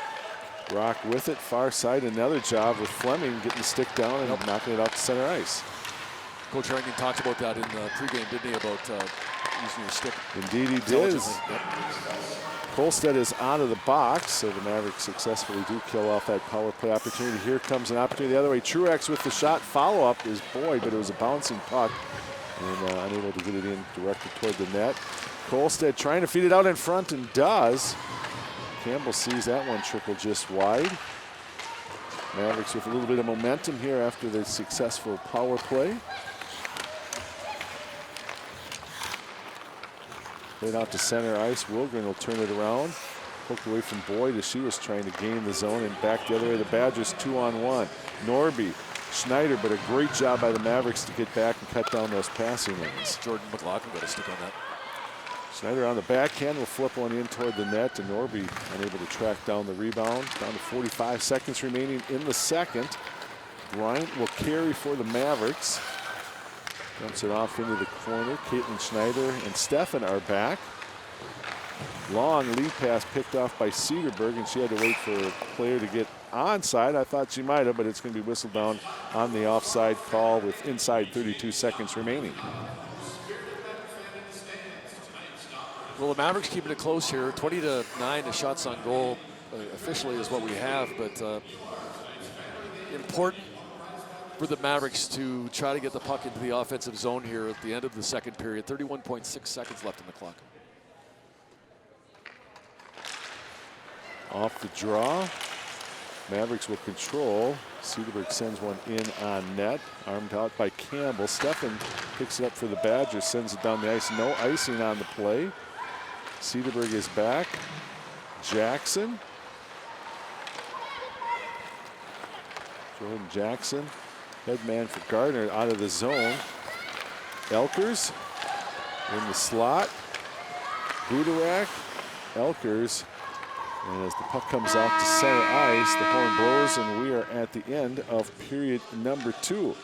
Rock with it, far side. Another job with Fleming getting the stick down and knocking it out to center ice. Coach Harrington talked about that in the pregame, didn't he, about using your stick? Indeed he did. Kolstad is out of the box, so the Mavericks successfully do kill off that power play opportunity. Here comes an opportunity the other way. Truex with the shot. Follow-up is Boyd, but it was a bouncing puck, and unable to get it in directed toward the net. Kolstad trying to feed it out in front, and does. Campbell sees that one trickle just wide. Mavericks with a little bit of momentum here after the successful power play. Played out to center ice. Wilgren will turn it around. Poked away from Boyd as she was trying to gain the zone, and back the other way. The Badgers 2-on-1. Norby, Schneider, but a great job by the Mavericks to get back and cut down those passing lanes. Jordan McLaughlin got a stick on that. Schneider on the backhand will flip one in toward the net, and Norby unable to track down the rebound. Down to 45 seconds remaining in the second. Bryant will carry for the Mavericks. Dumps it off into the corner. Caitlin Schneider and Steffen are back. Long lead pass picked off by Cedarberg, and she had to wait for a player to get onside. I thought she might have, but it's going to be whistled down on the offside call with inside 32 seconds remaining. Well, the Mavericks keeping it close here. 20-9, the shots on goal officially is what we have, but important for the Mavericks to try to get the puck into the offensive zone here at the end of the second period. 31.6 seconds left in the clock. Off the draw. Mavericks will control. Cedarburg sends one in on net. Armed out by Campbell. Steffen picks it up for the Badgers, sends it down the ice. No icing on the play. Cedarburg is back. Jackson. Jordan Jackson, head man for Gardner, out of the zone. Elkers in the slot. Budarak, Elkers. And as the puck comes out to center ice, the horn blows, and we are at the end of period number 2.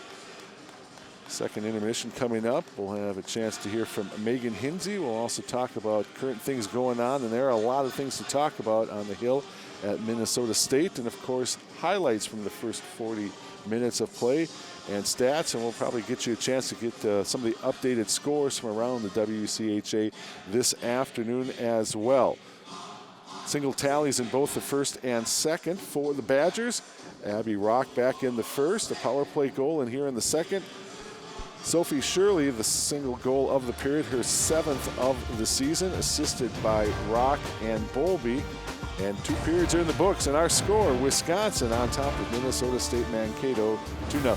Second intermission coming up. We'll have a chance to hear from Megan Hinsey. We'll also talk about current things going on, and there are a lot of things to talk about on the Hill at Minnesota State, and of course, highlights from the first 40 minutes of play and stats, and we'll probably get you a chance to get some of the updated scores from around the WCHA this afternoon as well. Single tallies in both the first and second for the Badgers. Abby Rock back in the first, a power play goal, and here in the second, Sophie Shirley, the single goal of the period, her 7th of the season, assisted by Rock and Bowlby. And 2 periods are in the books, and our score, Wisconsin on top of Minnesota State Mankato, 2-0.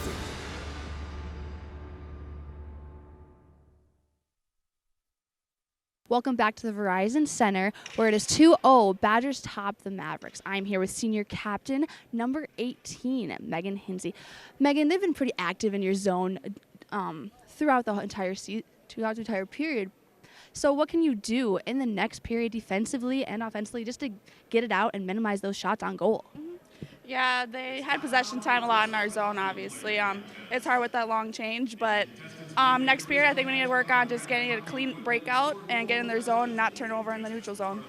Welcome back to the Verizon Center, where it is 2-0. Badgers top the Mavericks. I'm here with senior captain, number 18, Megan Hinsey. Megan, they've been pretty active in your zone throughout the entire period. So what can you do in the next period defensively and offensively just to get it out and minimize those shots on goal? Yeah, they had possession time a lot in our zone, obviously. It's hard with that long change, but next period I think we need to work on just getting a clean breakout and get in their zone and not turn over in the neutral zone.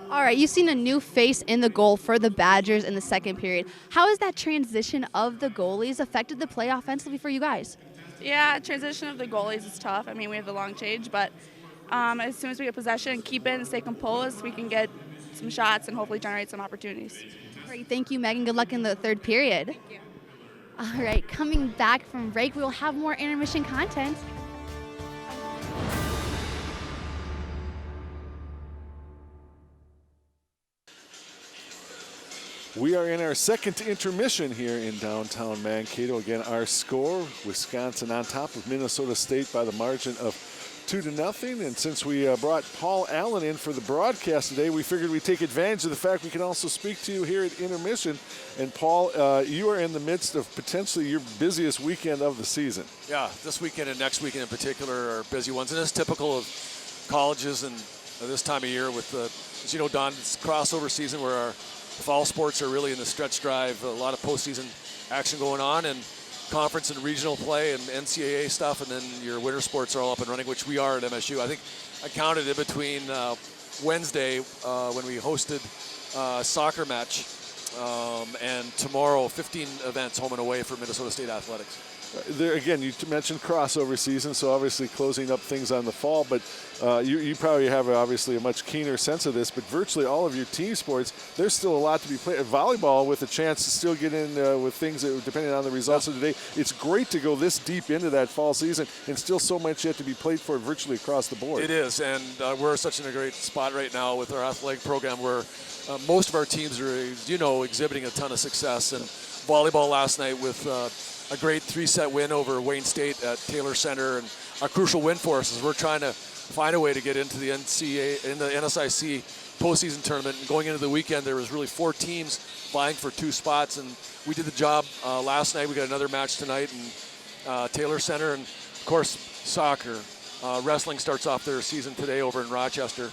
All right, you've seen a new face in the goal for the Badgers in the second period. How has that transition of the goalies affected the play offensively for you guys? Yeah, transition of the goalies is tough. I mean, we have the long change, but as soon as we get possession, keep it and stay composed, we can get some shots and hopefully generate some opportunities. Great, thank you, Megan. Good luck in the third period. Thank you. All right, coming back from break, we'll have more intermission content. We are in our second intermission here in downtown Mankato. Again, our score, Wisconsin on top of Minnesota State by the margin of 2-0. And since we brought Paul Allen in for the broadcast today, we figured we'd take advantage of the fact we can also speak to you here at intermission. And Paul, you are in the midst of potentially your busiest weekend of the season. Yeah, this weekend and next weekend in particular are busy ones. And it's typical of colleges and this time of year with the, as you know, Don, it's crossover season where our fall sports are really in the stretch drive. A lot of postseason action going on, and conference and regional play and NCAA stuff, and then your winter sports are all up and running, which we are at MSU. I think I counted in between Wednesday when we hosted a soccer match and tomorrow 15 events home and away for Minnesota State Athletics. There again, you mentioned crossover season, so obviously closing up things on the fall, but you probably have obviously a much keener sense of this, but virtually all of your team sports, there's still a lot to be played. Volleyball with a chance to still get in with things that, depending on the results of today. It's great to go this deep into that fall season and still so much yet to be played for virtually across the board. It is, and we're such in a great spot right now with our athletic program where most of our teams are, you know, exhibiting a ton of success. And volleyball last night with a great 3-set win over Wayne State at Taylor Center, and a crucial win for us is we're trying to find a way to get into the NSIC postseason tournament. And going into the weekend, there was really 4 teams vying for 2 spots, and we did the job last night. We got another match tonight in Taylor Center, and of course soccer. Wrestling starts off their season today over in Rochester.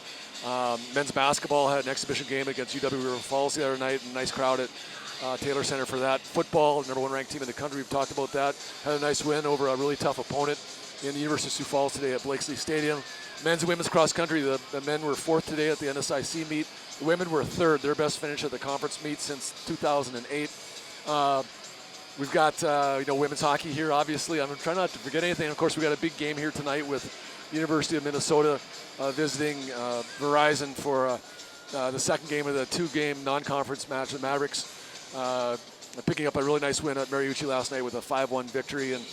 Men's basketball had an exhibition game against UW River Falls the other night, and a nice crowd at Taylor Center for that. Football, number 1 ranked team in the country, we've talked about that. Had a nice win over a really tough opponent in the University of Sioux Falls today at Blakesley Stadium. Men's and women's cross country, the men were 4th today at the NSIC meet. The women were 3rd, their best finish at the conference meet since 2008. We've got women's hockey here, obviously. I'm trying not to forget anything. Of course, we got a big game here tonight with University of Minnesota visiting Verizon for the second game of the 2-game non-conference match. The Mavericks picking up a really nice win at Mariucci last night with a 5-1 victory, and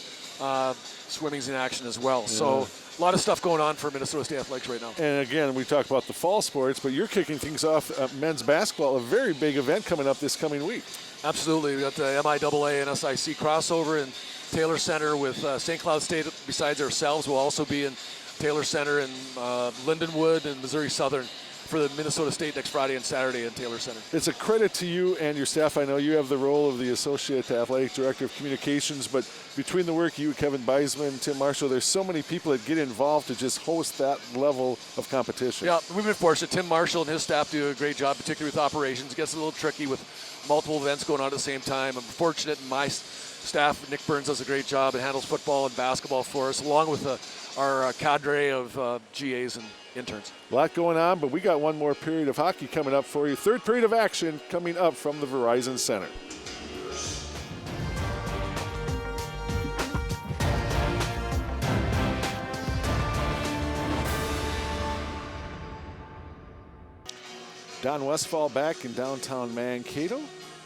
swimming's in action as well. So a lot of stuff going on for Minnesota State Athletics right now. And again, we talk about the fall sports, but you're kicking things off men's basketball, a very big event coming up this coming week. Absolutely. We got the MIAA and SIC crossover in Taylor Center with St. Cloud State. Besides ourselves, we'll also be in Taylor Center and Lindenwood and Missouri Southern for the Minnesota State next Friday and Saturday in Taylor Center. It's a credit to you and your staff. I know you have the role of the Associate Athletic Director of Communications, but between the work you, Kevin Beisman, Tim Marshall, there's so many people that get involved to just host that level of competition. Yeah, we've been fortunate. Tim Marshall and his staff do a great job, particularly with operations. It gets a little tricky with multiple events going on at the same time. I'm fortunate in my staff. Nick Burns does a great job and handles football and basketball for us, along with our cadre of GAs and interns. A lot going on, but we got one more period of hockey coming up for you. Third period of action coming up from the Verizon Center. Don Westfall back in downtown Mankato.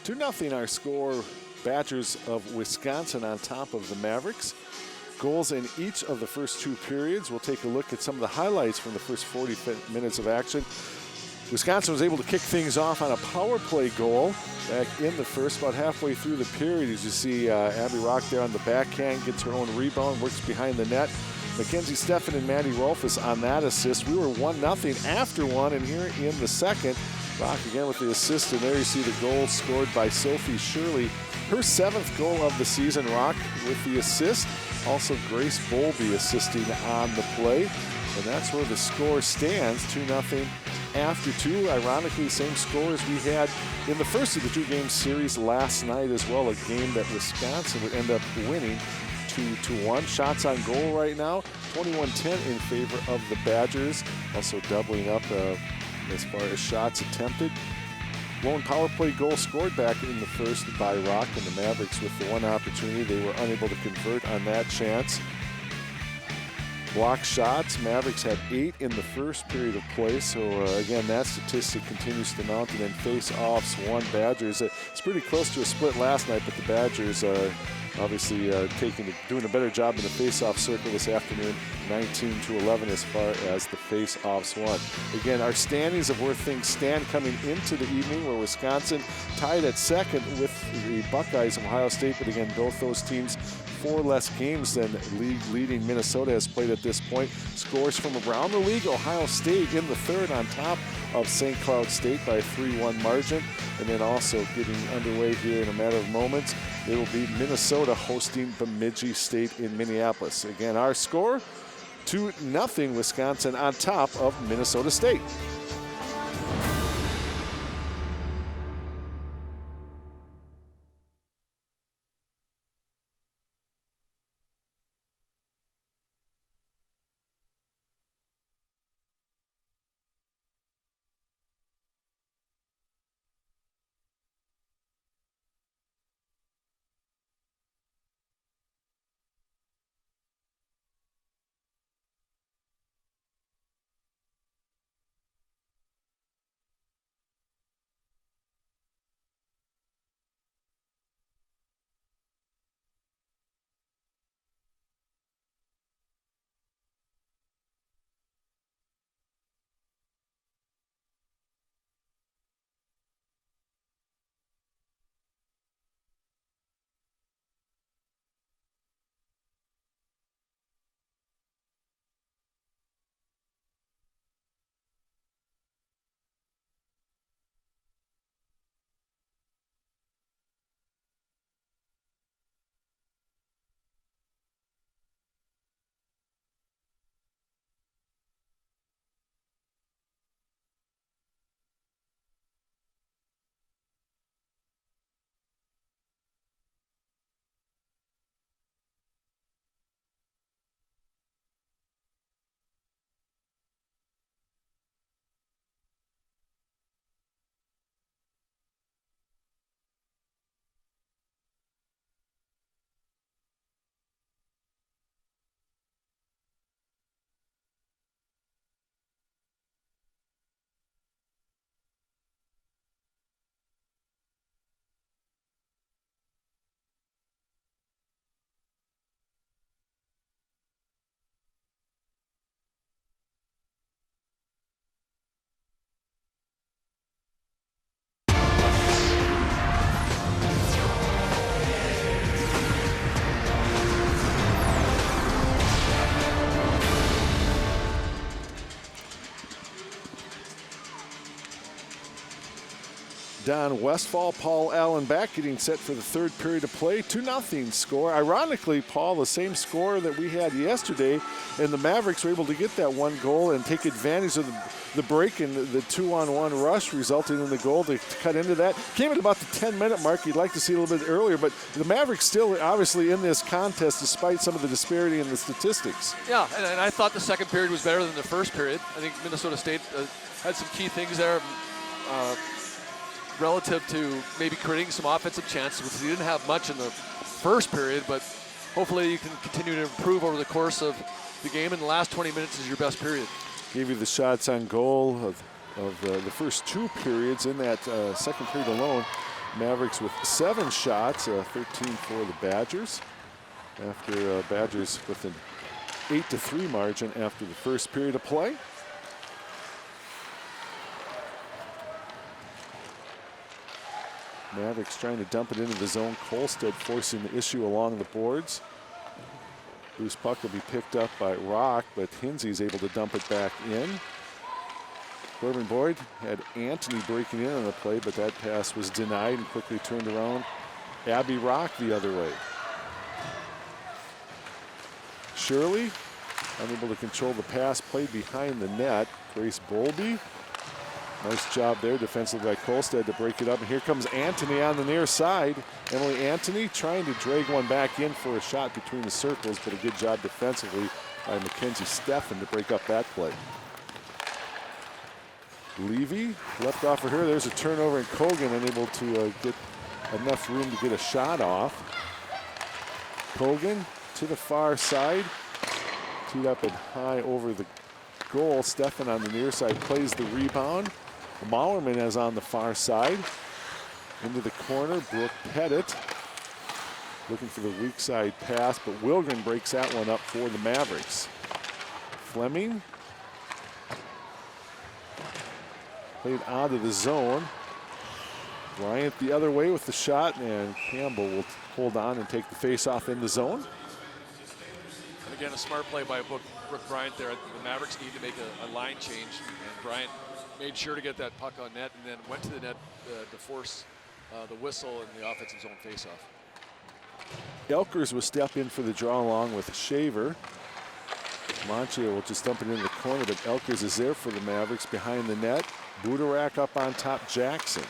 2-0 our score. Badgers of Wisconsin on top of the Mavericks. Goals in each of the first two periods. We'll take a look at some of the highlights from the first 40 minutes of action. Wisconsin was able to kick things off on a power play goal back in the first, about halfway through the period. As you see, Abby Rock there on the backhand, gets her own rebound, works behind the net. Mackenzie Steffen and Maddie Rolfus on that assist. We were 1-0 after one, and here in the second, Rock again with the assist, and there you see the goal scored by Sophie Shirley. Her 7th goal of the season. Rock with the assist. Also Grace Bowlby assisting on the play. And that's where the score stands, 2-0 after two. Ironically, the same score as we had in the first of the two-game series last night as well, a game that Wisconsin would end up winning 2-1. Shots on goal right now, 21-10 in favor of the Badgers. Also doubling up as far as shots attempted. Lone power play goal scored back in the first by Rock, and the Mavericks with the one opportunity. They were unable to convert on that chance. Block shots, Mavericks had 8 in the first period of play, so again, that statistic continues to mount. And then face-offs, 1 Badgers. It's pretty close to a split last night, but the Badgers obviously doing a better job in the face-off circle this afternoon, 19-11 as far as the face-offs won. Again, our standings of where things stand coming into the evening, where Wisconsin tied at second with the Buckeyes of Ohio State, but again, both those teams 4 less games than league-leading Minnesota has played at this point. Scores from around the league, Ohio State in the third on top of St. Cloud State by a 3-1 margin. And then also getting underway here in a matter of moments, they will be Minnesota hosting Bemidji State in Minneapolis. Again, our score, 2-0 Wisconsin on top of Minnesota State. Don Westfall. Paul Allen back, getting set for the third period of play. 2-0 score. Ironically, Paul, the same score that we had yesterday, and the Mavericks were able to get that one goal and take advantage of the break and the 2-on-1 rush, resulting in the goal to cut into that. Came at about the 10-minute mark. You'd like to see a little bit earlier, but the Mavericks still obviously in this contest despite some of the disparity in the statistics. Yeah, and I thought the second period was better than the first period. I think Minnesota State had some key things there relative to maybe creating some offensive chances, which you didn't have much in the first period, but hopefully you can continue to improve over the course of the game, and the last 20 minutes is your best period. Gave you the shots on goal of the first two periods. In that second period alone, Mavericks with 7 shots, 13 for the Badgers, after Badgers with an 8-3 margin after the first period of play. Mavericks trying to dump it into the zone. Kolstad forcing the issue along the boards. Loose puck will be picked up by Rock, but Hinsey's able to dump it back in. Corbin Boyd had Anthony breaking in on the play, but that pass was denied and quickly turned around. Abby Rock the other way. Shirley unable to control the pass, played behind the net. Grace Bowlby. Nice job there defensively by Kolstad to break it up. And here comes Anthony on the near side. Emily Anthony trying to drag one back in for a shot between the circles, but a good job defensively by Mackenzie Steffen to break up that play. Levy left off of her. There's a turnover, and Kogan unable to get enough room to get a shot off. Kogan to the far side. Teed up and high over the goal. Steffen on the near side plays the rebound. Mauerman is on the far side. Into the corner, Brooke Pettit looking for the weak side pass, but Wilgren breaks that one up for the Mavericks. Fleming played out of the zone. Bryant the other way with the shot, and Campbell will hold on and take the face-off in the zone. And again, a smart play by Brooke Bryant there. The Mavericks need to make a line change, and Bryant made sure to get that puck on net and then went to the net to force the whistle and the offensive zone face-off. Elkers will step in for the draw along with Shaver. Montier will just dump it into the corner, but Elkers is there for the Mavericks behind the net. Budarak up on top, Jackson.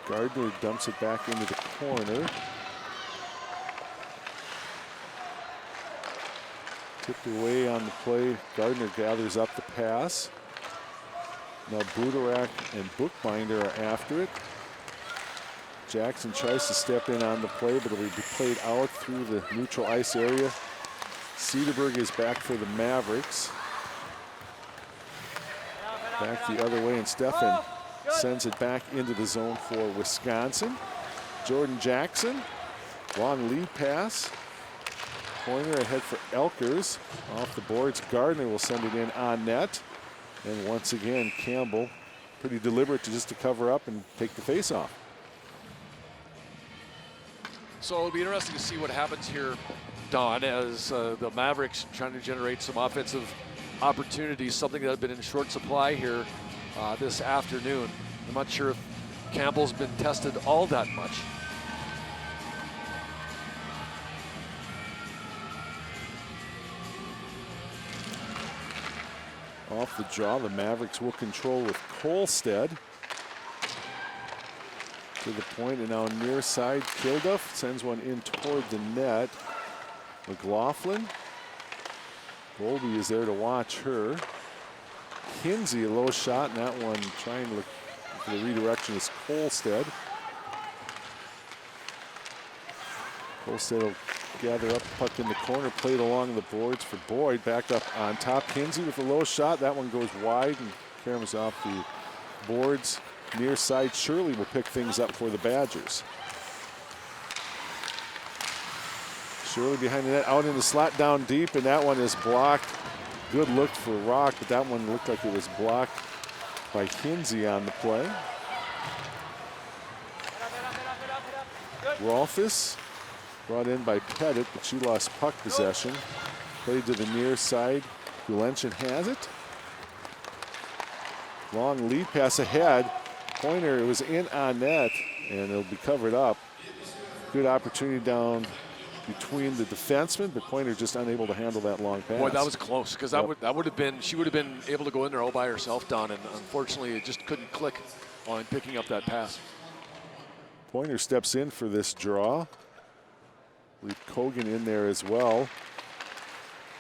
Gardner dumps it back into the corner. Tipped away on the play. Gardner gathers up the pass. Now Budarak and Bookbinder are after it. Jackson tries to step in on the play, but it'll be played out through the neutral ice area. Cedarburg is back for the Mavericks. Back the other way, and Steffen sends it back into the zone for Wisconsin. Jordan Jackson, long lead pass. Pointer ahead for Elkers. Off the boards, Gardner will send it in on net. And once again, Campbell pretty deliberate to cover up and take the face-off. So it'll be interesting to see what happens here, Don, as the Mavericks trying to generate some offensive opportunities, something that had been in short supply here this afternoon. I'm not sure if Campbell's been tested all that much. Off the draw, the Mavericks will control with Kolstad. To the point, and now near side, Kilduff sends one in toward the net. McLaughlin. Bowlby is there to watch her. Kinsey, a low shot, and that one trying to look for the redirection is Kolstad. Kolstad will gather up, puck in the corner, played along the boards for Boyd. Back up on top, Kinsey with a low shot. That one goes wide and caroms off the boards. Near side, Shirley will pick things up for the Badgers. Shirley behind the net, out in the slot, down deep, and that one is blocked. Good look for Rock, but that one looked like it was blocked by Kinsey on the play. Rolfus brought in by Pettit, but she lost puck possession. Played to the near side. Gulenchen has it. Long lead pass ahead. Pointer was in on net, and it'll be covered up. Good opportunity down between the defensemen, but Pointer just unable to handle that long pass. Boy, that was close, because that would have been, she would have been able to go in there all by herself, Don, and unfortunately it just couldn't click on picking up that pass. Pointer steps in for this draw. Leave Kogan in there as well.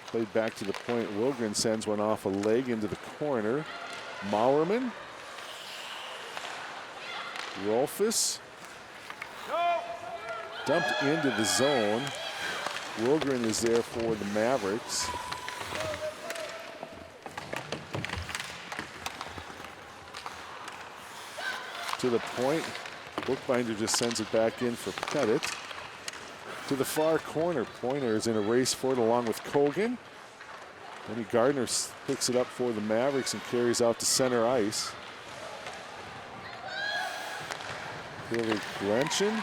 Played back to the point. Wilgren sends one off a leg into the corner. Maurerman. Rolfus. Dumped into the zone. Wilgren is there for the Mavericks. To the point. Bookbinder just sends it back in for Pettit. To the far corner. Pointer is in a race for it along with Kogan. Denny Gardner picks it up for the Mavericks and carries out to center ice. Hillary Glenchen.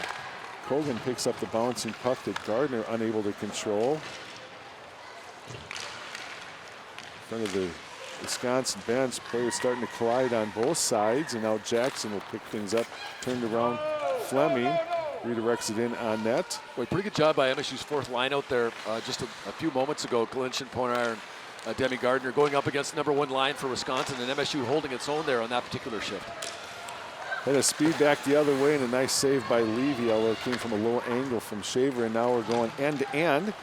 Kogan picks up the bouncing puck that Gardner unable to control. In front of the Wisconsin bench, players starting to collide on both sides, and now Jackson will pick things up. Turned around, Fleming redirects it in on net. Boy, pretty good job by MSU's fourth line out there just a few moments ago. Glenchen, Pointer, and Demi Gardner going up against the #1 line for Wisconsin, and MSU holding its own there on that particular shift. Had a speed back the other way and a nice save by Levy, although it came from a low angle from Shaver, and now we're going end to end.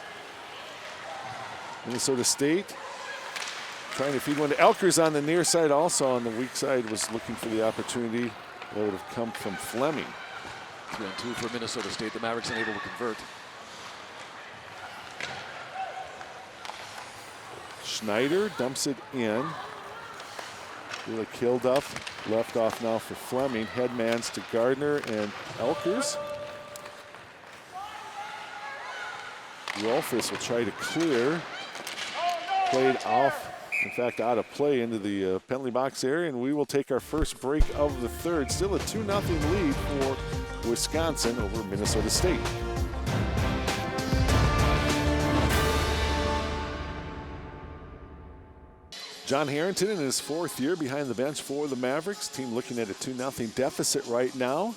Minnesota State trying to feed one to Elkers on the near side, also on the weak side was looking for the opportunity that would have come from Fleming. 3-on-2 for Minnesota State. The Mavericks unable to convert. Schneider dumps it in. Really killed up. Left off now for Fleming. Headmans to Gardner and Elkers. Rolfus will try to clear. Played off, in fact, out of play into the penalty box area, and we will take our first break of the third. Still a 2-0 lead for Wisconsin over Minnesota State. John Harrington in his fourth year behind the bench for the Mavericks. Team looking at a 2-0 deficit right now.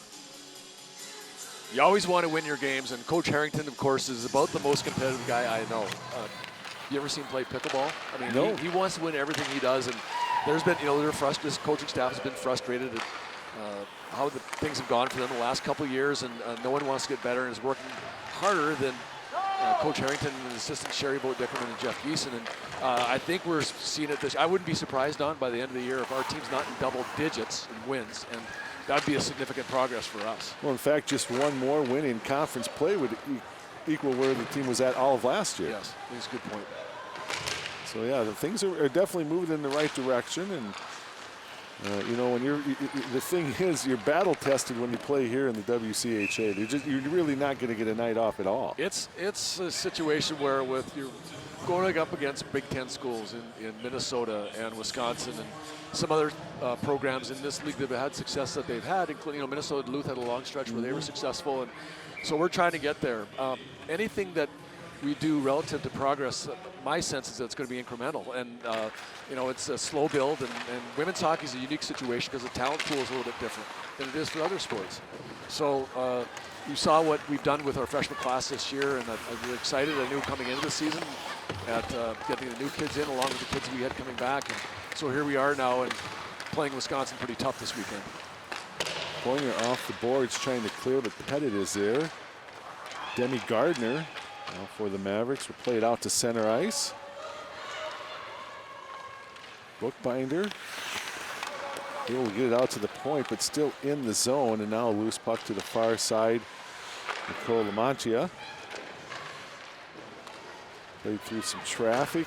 You always want to win your games, and Coach Harrington, of course, is about the most competitive guy I know. You ever seen him play pickleball? I mean, no. He wants to win everything he does, and there's been, this coaching staff has been frustrated at how the things have gone for them the last couple of years, and no one wants to get better and is working harder than Coach Harrington and his assistant Sherry Bo Dickerman and Jeff Geeson. And I think we're seeing it this. I wouldn't be surprised, Don, by the end of the year if our team's not in double digits in wins, and that'd be a significant progress for us. Well, in fact, just one more win in conference play would equal where the team was at all of last year. Yes, that's a good point. So yeah, the things are definitely moving in the right direction, and when the thing is, you're battle tested when you play here in the WCHA. You're really not going to get a night off at all. It's a situation where you're going up against Big Ten schools in Minnesota and Wisconsin and some other programs in this league that have had success that they've had, including Minnesota Duluth had a long stretch where they were successful, and so we're trying to get there. Anything that we do relative to progress, my sense is that it's going to be incremental, and it's a slow build, and women's hockey is a unique situation because the talent pool is a little bit different than it is for other sports. So you saw what we've done with our freshman class this year, and I'm really excited. I knew coming into the season at getting the new kids in along with the kids we had coming back, and so here we are now and playing Wisconsin pretty tough this weekend. Pointer off the boards trying to clear, but Pettit is there. Demi Gardner now for the Mavericks will play it out to center ice. Bookbinder. He will get it out to the point, but still in the zone, and now a loose puck to the far side. Nicole Lamantia. Played through some traffic.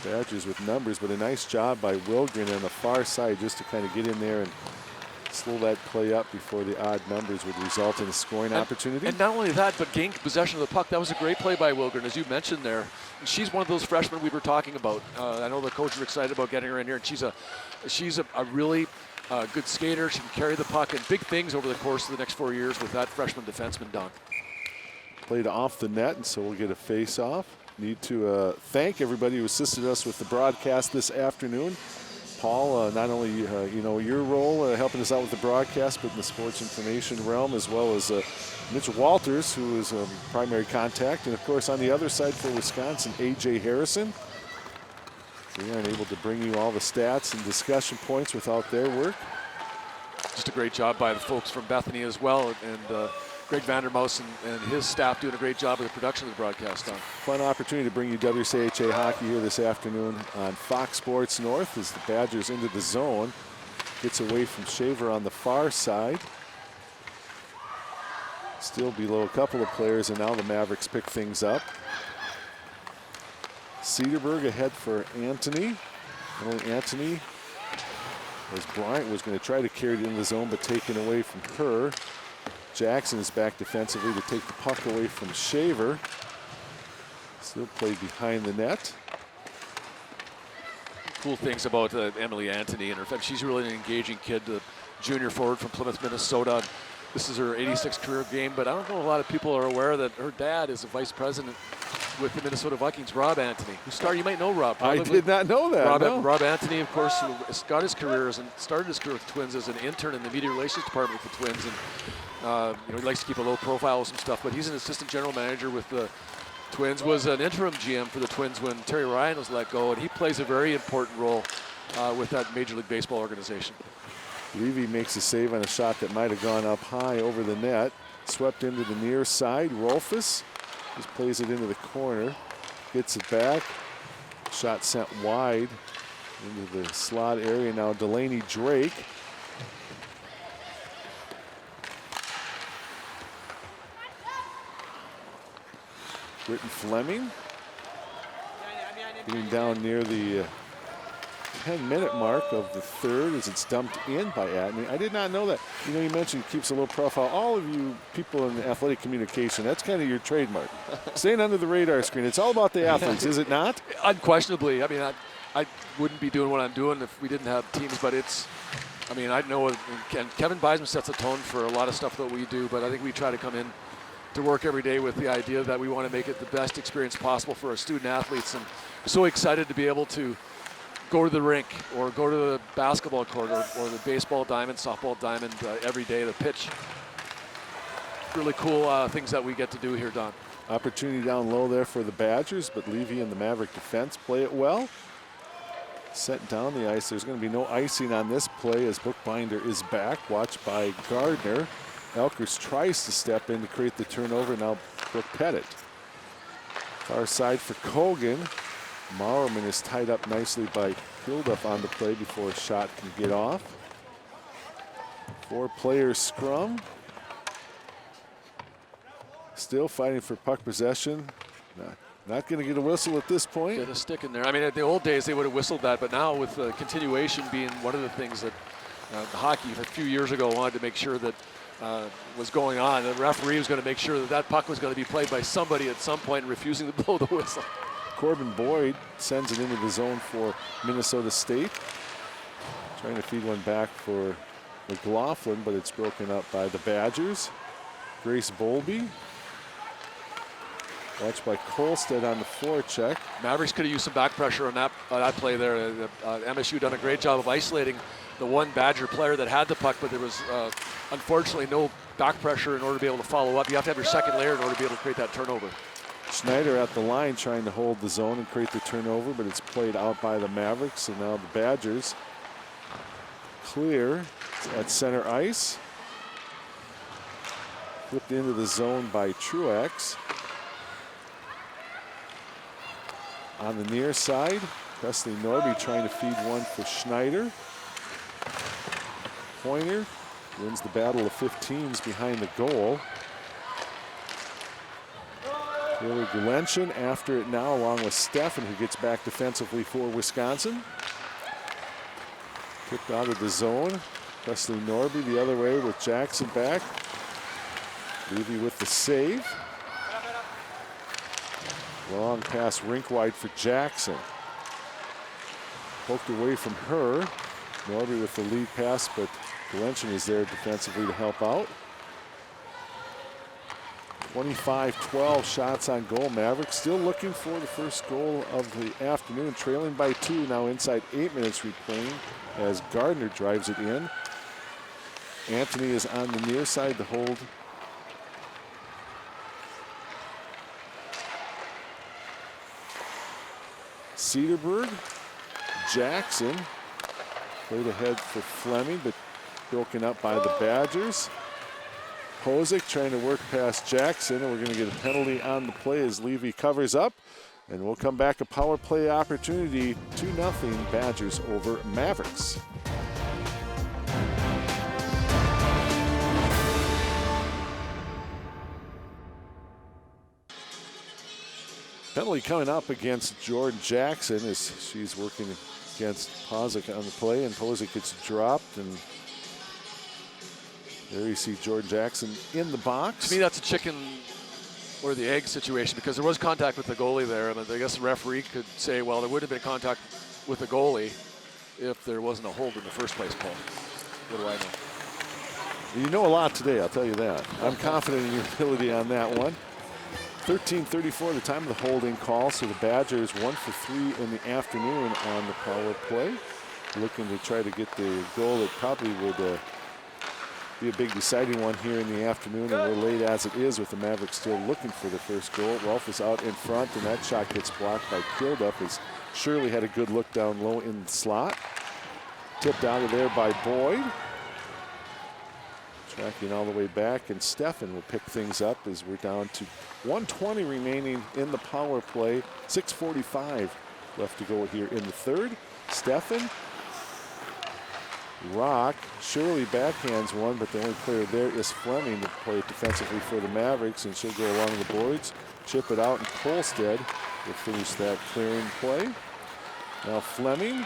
Badgers with numbers, but a nice job by Wilgren on the far side just to kind of get in there and slow that play up before the odd numbers would result in a scoring opportunity. And not only that, but gain possession of the puck. That was a great play by Wilgren, as you mentioned there. And she's one of those freshmen we were talking about. I know the coaches are excited about getting her in here, and she's a really good skater. She can carry the puck, and big things over the course of the next 4 years with that freshman defenseman, Don. Played off the net, and so we'll get a face-off. Need to thank everybody who assisted us with the broadcast this afternoon. Paul, not only your role helping us out with the broadcast, but in the sports information realm, as well as Mitch Walters, who is a primary contact, and of course on the other side for Wisconsin, A.J. Harrison. We aren't able to bring you all the stats and discussion points without their work. Just a great job by the folks from Bethany as well, and Greg Vandermouse and his staff doing a great job of the production of the broadcast. Fun opportunity to bring you WCHA hockey here this afternoon on Fox Sports North as the Badgers into the zone. Gets away from Shaver on the far side. Still below a couple of players, and now the Mavericks pick things up. Cedarburg ahead for Anthony. Only Anthony, as Bryant was going to try to carry it in the zone, but taken away from her. Jackson is back defensively to take the puck away from Shaver. Still played behind the net. Cool things about Emily Anthony, and in fact, she's really an engaging kid, the junior forward from Plymouth, Minnesota. This is her 86th career game, but I don't know a lot of people are aware that her dad is a vice president with the Minnesota Vikings, Rob Anthony, who started, you might know Rob. Probably. I did not know that. Rob Anthony, of course, got his career started his career with the Twins as an intern in the media relations department with the Twins, and he likes to keep a low profile with some stuff, but he's an assistant general manager with the Twins, was an interim GM for the Twins when Terry Ryan was let go, and he plays a very important role with that Major League Baseball organization. Levy makes a save on a shot that might have gone up high over the net. Swept into the near side. Rolfus just plays it into the corner. Gets it back. Shot sent wide into the slot area. Now Delaney Drake. Britton Fleming. Getting down near the 10-minute mark of the third as it's dumped in by Atney. I did not know that. You know, you mentioned he keeps a low profile. All of you people in athletic communication, that's kind of your trademark. Staying under the radar screen. It's all about the athletes, is it not? Unquestionably. I mean, I wouldn't be doing what I'm doing if we didn't have teams, but it's, I mean, I know, and Kevin Beisman sets a tone for a lot of stuff that we do, but I think we try to come in to work every day with the idea that we want to make it the best experience possible for our student athletes, and so excited to be able to go to the rink or go to the basketball court or the baseball diamond, softball diamond every day, the pitch. Really cool things that we get to do here, Don. Opportunity down low there for the Badgers, but Levy and the Maverick defense play it well. Set down the ice. There's going to be no icing on this play as Bookbinder is back, watched by Gardner. Elkers tries to step in to create the turnover. Now Brooke Pettit. Far side for Kogan. Mauerman is tied up nicely by Hilduff on the play before a shot can get off. 4-player scrum. Still fighting for puck possession. Not going to get a whistle at this point. Get a stick in there. I mean, at the old days, they would have whistled that, but now with continuation being one of the things that hockey a few years ago wanted to make sure that was going on, the referee was going to make sure that that puck was going to be played by somebody at some point, refusing to blow the whistle. Corbin Boyd sends it into the zone for Minnesota State. Trying to feed one back for McLaughlin, but it's broken up by the Badgers. Grace Bowlby. Watched by Kolstad on the forecheck. Mavericks could have used some back pressure on that play there. MSU done a great job of isolating the one Badger player that had the puck, but there was unfortunately no back pressure in order to be able to follow up. You have to have your second layer in order to be able to create that turnover. Schneider at the line trying to hold the zone and create the turnover, but it's played out by the Mavericks, and now the Badgers clear at center ice. Flipped into the zone by Truex. On the near side, Presley Norby trying to feed one for Schneider. Pointer wins the battle of 15s behind the goal. Taylor Glenchen after it now, along with Steffen, who gets back defensively for Wisconsin. Kicked out of the zone. Presley Norby the other way with Jackson back. Levy with the save. Long pass rink wide for Jackson. Poked away from her. Norby with the lead pass, but Glenchen is there defensively to help out. 25-12 shots on goal. Mavericks still looking for the first goal of the afternoon, trailing by 2, now inside 8 minutes replaying as Gardner drives it in. Anthony is on the near side to hold. Cedarburg, Jackson played ahead for Fleming, but broken up by the Badgers. Posick trying to work past Jackson, and we're going to get a penalty on the play as Levy covers up. And we'll come back, a power play opportunity, 2-0 Badgers over Mavericks. Penalty coming up against Jordan Jackson as she's working against Posick on the play, and Posick gets dropped, and there you see Jordan Jackson in the box. To me, that's a chicken or the egg situation, because there was contact with the goalie there, and I guess the referee could say, well, there would have been contact with the goalie if there wasn't a hold in the first place, Paul. What do I know? You know a lot today, I'll tell you that. I'm confident in your ability on that one. 13:34 the time of the holding call, so the Badgers 1 for 3 in the afternoon on the power play. Looking to try to get the goal that probably would be a big deciding one here in the afternoon, and we're late as it is with the Mavericks still looking for the first goal. Rolf is out in front, and that shot gets blocked by Kilduff as Shirley had a good look down low in the slot. Tipped out of there by Boyd. Tracking all the way back, and Steffen will pick things up as we're down to 1:20 remaining in the power play. 6:45 left to go here in the third. Steffen, Rock, Shirley backhands one, but the only player there is Fleming to play defensively for the Mavericks, and she'll go along the boards, chip it out, and Kolstad will finish that clearing play. Now Fleming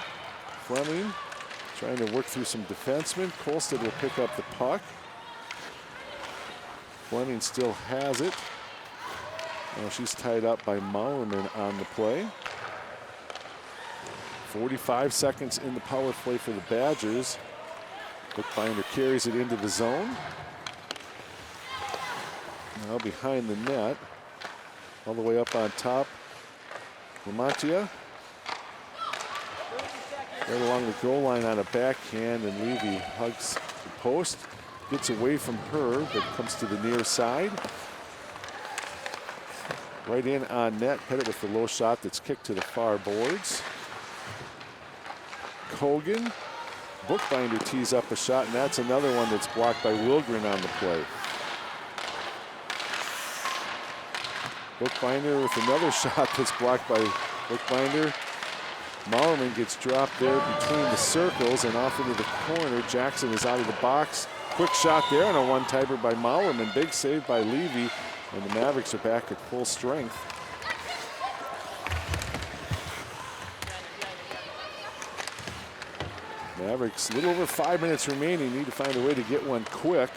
trying to work through some defensemen. Kolstad will pick up the puck. Fleming still has it. Now she's tied up by Mauerman on the play. 45 seconds in the power play for the Badgers. Bookbinder carries it into the zone. Now behind the net, all the way up on top, Lamantia. Right along the goal line on a backhand, and Levy hugs the post. Gets away from her, but comes to the near side. Right in on net, Pettit with the low shot that's kicked to the far boards. Kogan, Bookbinder tees up a shot, and that's another one that's blocked by Wilgren on the play. Bookbinder with another shot that's blocked by Bookbinder. Mauerman gets dropped there between the circles and off into the corner. Jackson is out of the box. Quick shot there and a one-timer by Mauerman. Big save by Levy, and the Mavericks are back at full strength. Mavericks, a little over 5 minutes remaining, need to find a way to get one quick.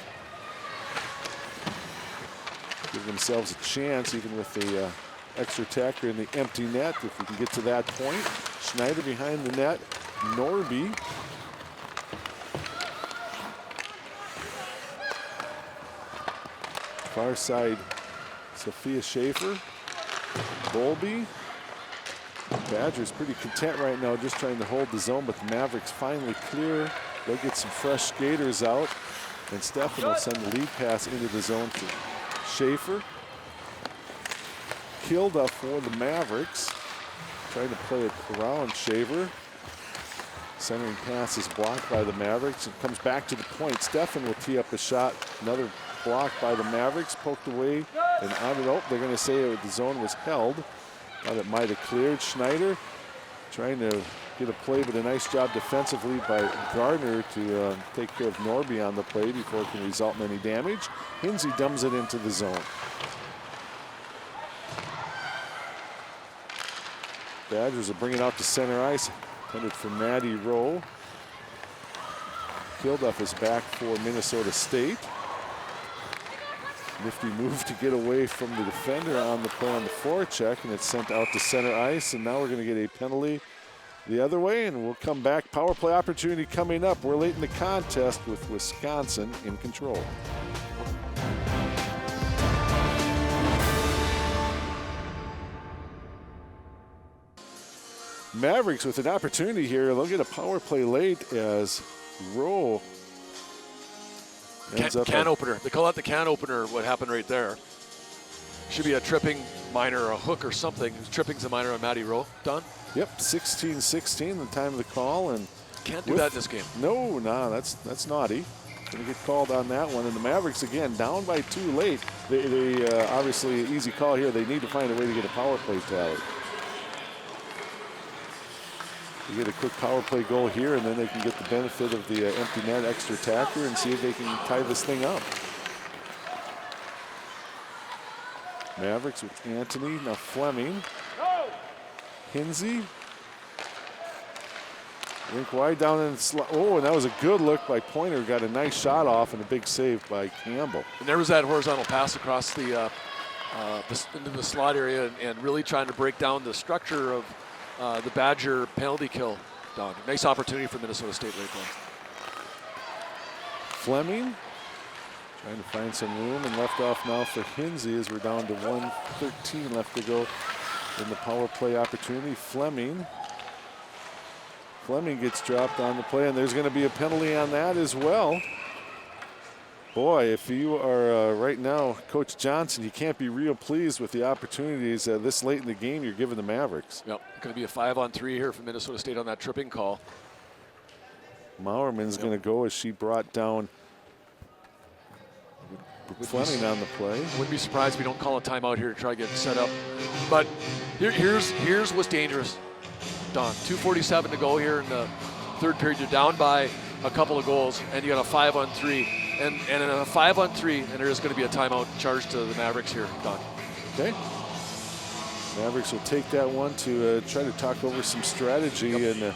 Give themselves a chance, even with the extra tacker in the empty net, if we can get to that point. Schneider behind the net, Norby. Far side, Sophia Schaefer, Bolby. Badgers pretty content right now, just trying to hold the zone, but the Mavericks finally clear. They'll get some fresh skaters out, and Steffen will send the lead pass into the zone to Schaefer. Kilduff for the Mavericks, trying to play it around Shaver. Centering pass is blocked by the Mavericks. It comes back to the point. Steffen will tee up a shot. Another block by the Mavericks, poked away and out it. Oh, they're going to say the zone was held. Thought it might have cleared. Schneider trying to get a play, but a nice job defensively by Gardner to take care of Norby on the play before it can result in any damage. Hinsey dumps it into the zone. Badgers will bring it out to center ice. Intended for Maddie Rowe. Kilduff is back for Minnesota State. Nifty move to get away from the defender on the play on the forecheck, and it's sent out to center ice, and now we're going to get a penalty the other way, and we'll come back. Power play opportunity coming up. We're late in the contest with Wisconsin in control. Mavericks with an opportunity here. They'll get a power play late as Rowe ends up can opener. They call that the can opener, what happened right there. Should be a tripping minor or a hook or something. Tripping's a minor on Matty Rowe. Don? Yep, 16-16, the time of the call. And can't do that in this game. No, that's naughty. Going to get called on that one. And the Mavericks, again, down by 2 late. They obviously, an easy call here. They need to find a way to get a power play tally. They get a quick power play goal here, and then they can get the benefit of the empty net extra tacker and see if they can tie this thing up. Mavericks with Anthony, now Fleming. Hinsey. Rink wide down in the slot. Oh, and that was a good look by Pointer. Got a nice shot off and a big save by Campbell. And there was that horizontal pass across the into the slot area and really trying to break down the structure of the Badger penalty kill. Don, nice opportunity for Minnesota State right there. Fleming trying to find some room and left off now for Hinsey as we're down to 1:13 left to go in the power play opportunity. Fleming gets dropped on the play, and there's going to be a penalty on that as well. Boy, if you are right now Coach Johnson, you can't be real pleased with the opportunities this late in the game you're giving the Mavericks. Yep, going to be a 5-on-3 here for Minnesota State on that tripping call. Maurerman's going to go as she brought down Fleming on the play. Wouldn't be surprised if we don't call a timeout here to try to get it set up. But here's what's dangerous, Don. 2:47 to go here in the third period. You're down by a couple of goals, and you got a 5-on-3. And in a 5-on-3, and there is going to be a timeout charged to the Mavericks here, Don. Okay. Mavericks will take that one to try to talk over some strategy. Yep. And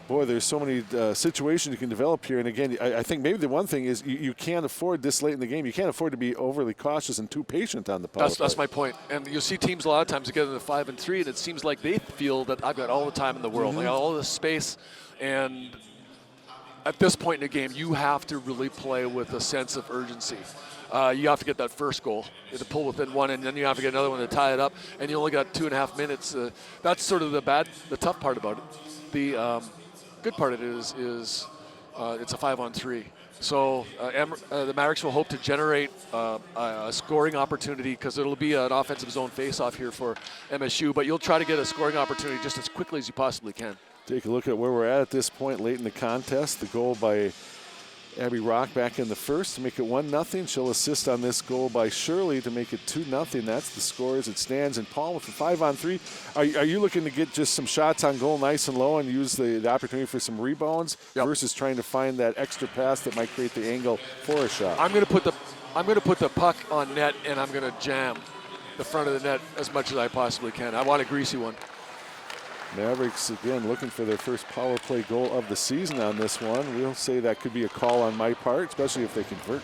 boy, there's so many situations you can develop here. And again, I think maybe the one thing is you can't afford this late in the game. You can't afford to be overly cautious and too patient on the power play. That's my point. And you'll see teams a lot of times get in the 5-and-3, and it seems like they feel that I've got all the time in the world. I got all this space, and at this point in the game, you have to really play with a sense of urgency. You have to get that first goal. You have to pull within one, and then you have to get another one to tie it up, and you only got 2.5 minutes. That's sort of the tough part about it. The good part of it is it's a 5-on-3. So the Mavericks will hope to generate a scoring opportunity because it'll be an offensive zone face-off here for MSU, but you'll try to get a scoring opportunity just as quickly as you possibly can. Take a look at where we're at this point late in the contest. The goal by Abby Rock back in the first to make it 1-0. She'll assist on this goal by Shirley to make it 2-0. That's the score as it stands. And Paul, with the 5-on-3, are you looking to get just some shots on goal nice and low and use the opportunity for some rebounds versus trying to find that extra pass that might create the angle for a shot? I'm going to put the puck on net, and I'm going to jam the front of the net as much as I possibly can. I want a greasy one. Mavericks, again, looking for their first power play goal of the season on this one. We'll say that could be a call on my part, especially if they convert.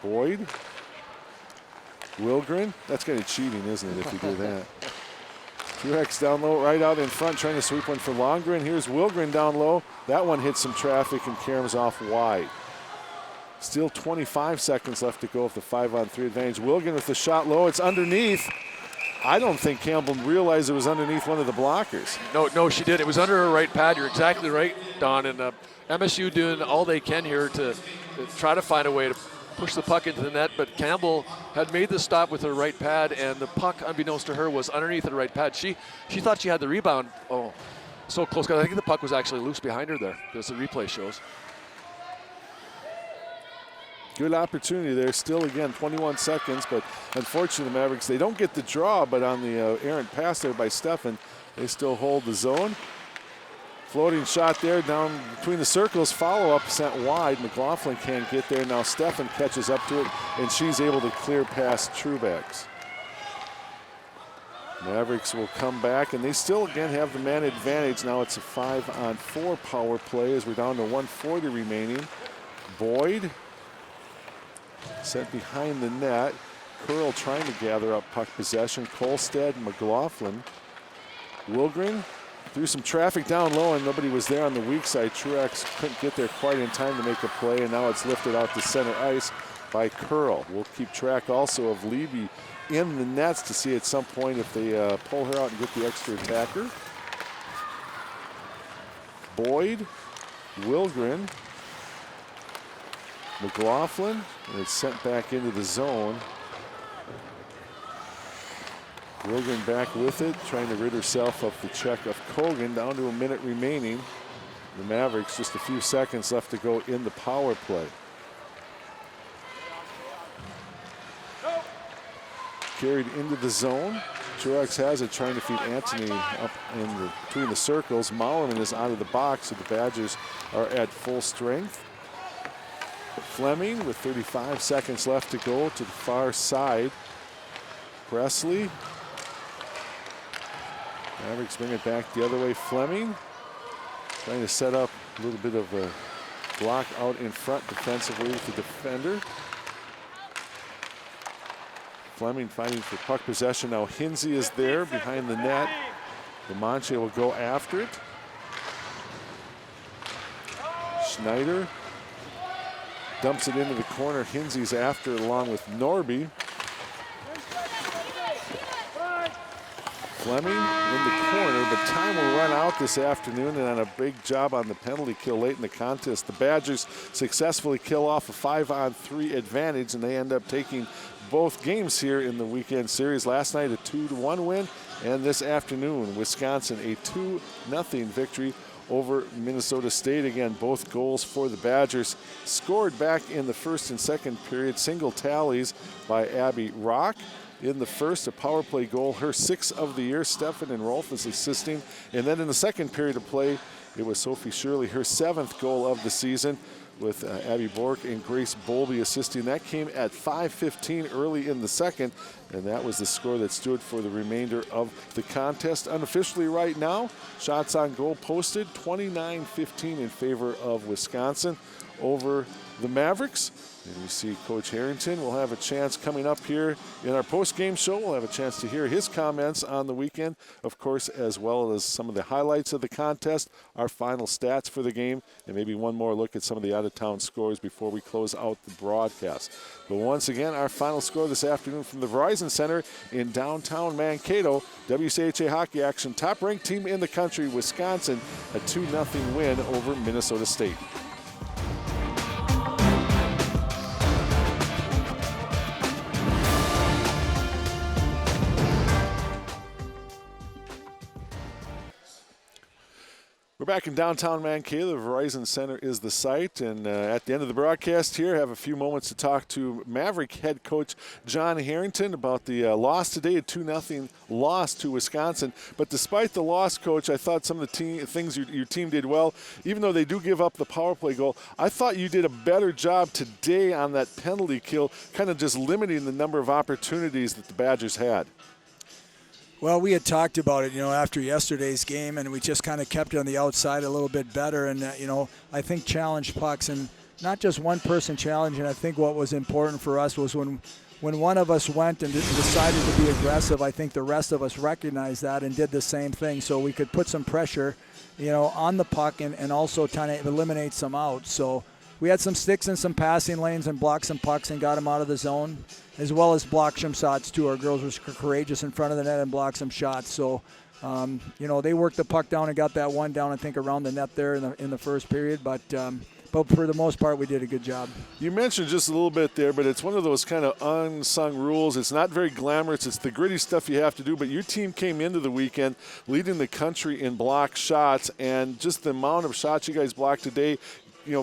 Boyd. Wilgren. That's kind of cheating, isn't it, if you do that? Truex down low, right out in front, trying to sweep one for Longren. Here's Wilgren down low. That one hits some traffic and caroms off wide. Still 25 seconds left to go with the 5-on-3 advantage. Wilgren with the shot low. It's underneath. I don't think Campbell realized it was underneath one of the blockers. No, she did. It was under her right pad. You're exactly right, Don. And MSU doing all they can here to try to find a way to push the puck into the net. But Campbell had made the stop with her right pad, and the puck, unbeknownst to her, was underneath her right pad. She thought she had the rebound. Oh, so close. 'Cause I think the puck was actually loose behind her there, as the replay shows. Good opportunity there. Still, again, 21 seconds, but unfortunately the Mavericks, they don't get the draw, but on the errant pass there by Steffen, they still hold the zone. Floating shot there down between the circles. Follow-up sent wide. McLaughlin can't get there. Now Steffen catches up to it, and she's able to clear past Truex. Mavericks will come back, and they still, again, have the man advantage. Now it's a 5-on-4 power play as we're down to 1:40 remaining. Boyd. Set behind the net. Curl trying to gather up puck possession. Kolstad, McLaughlin. Wilgren threw some traffic down low, and nobody was there on the weak side. Truex couldn't get there quite in time to make a play, and now it's lifted out to center ice. by Curl. We'll keep track also of Levy in the nets to see at some point if they pull her out and get the extra attacker. Boyd, Wilgren, McLaughlin, and it's sent back into the zone. Wilgren back with it, trying to rid herself of the check of Kogan. Down to a minute remaining. The Mavericks just a few seconds left to go in the power play. Carried into the zone. Truex has it, trying to feed Anthony up between the circles. Mollerman is out of the box, so the Badgers are at full strength. Fleming with 35 seconds left to go to the far side. Presley. Mavericks bring it back the other way. Fleming trying to set up a little bit of a block out in front defensively with the defender. Fleming fighting for puck possession. Now Hinsey is there behind the net. Lamanche will go after it. Schneider dumps it into the corner. Hinsey's after it along with Norby. Fleming in the corner, but time will run out this afternoon, and on a big job on the penalty kill late in the contest. The Badgers successfully kill off a 5-on-3 advantage, and they end up taking both games here in the weekend series. Last night a 2-1 win, and this afternoon Wisconsin a 2-0 victory over Minnesota State. Again, both goals for the Badgers scored back in the first and second period. Single tallies by Abby Rock. In the first, a power play goal, her 6th of the year. Steffen and Rolf is assisting. And then in the second period of play, it was Sophie Shirley, her 7th goal of the season, with Abby Bork and Grace Bowlby assisting. That came at 5:15 early in the second, and that was the score that stood for the remainder of the contest. Unofficially right now, shots on goal posted, 29-15 in favor of Wisconsin over the Mavericks. And you see Coach Harrington will have a chance coming up here in our post-game show. We'll have a chance to hear his comments on the weekend, of course, as well as some of the highlights of the contest, our final stats for the game, and maybe one more look at some of the out-of-town scores before we close out the broadcast. But once again, our final score this afternoon from the Verizon Center in downtown Mankato. WCHA hockey action, top-ranked team in the country, Wisconsin, a 2-0 win over Minnesota State. We're back in downtown Mankato. The Verizon Center is the site. And at the end of the broadcast here, have a few moments to talk to Maverick head coach John Harrington about the loss today, a 2-0 loss to Wisconsin. But despite the loss, Coach, I thought some of the things your team did well. Even though they do give up the power play goal, I thought you did a better job today on that penalty kill, kind of just limiting the number of opportunities that the Badgers had. Well, we had talked about it, after yesterday's game, and we just kind of kept it on the outside a little bit better. And, I think challenged pucks, and not just one person challenging. I think what was important for us was when one of us went and decided to be aggressive, I think the rest of us recognized that and did the same thing, so we could put some pressure, on the puck and also kind of eliminate some outs. So we had some sticks in some passing lanes and blocked some pucks and got them out of the zone, as well as blocked some shots too. Our girls were courageous in front of the net and blocked some shots. So, they worked the puck down and got that one down, I think, around the net there in the first period. But for the most part, we did a good job. You mentioned just a little bit there, but it's one of those kind of unsung rules. It's not very glamorous. It's the gritty stuff you have to do. But your team came into the weekend leading the country in block shots, and just the amount of shots you guys blocked today,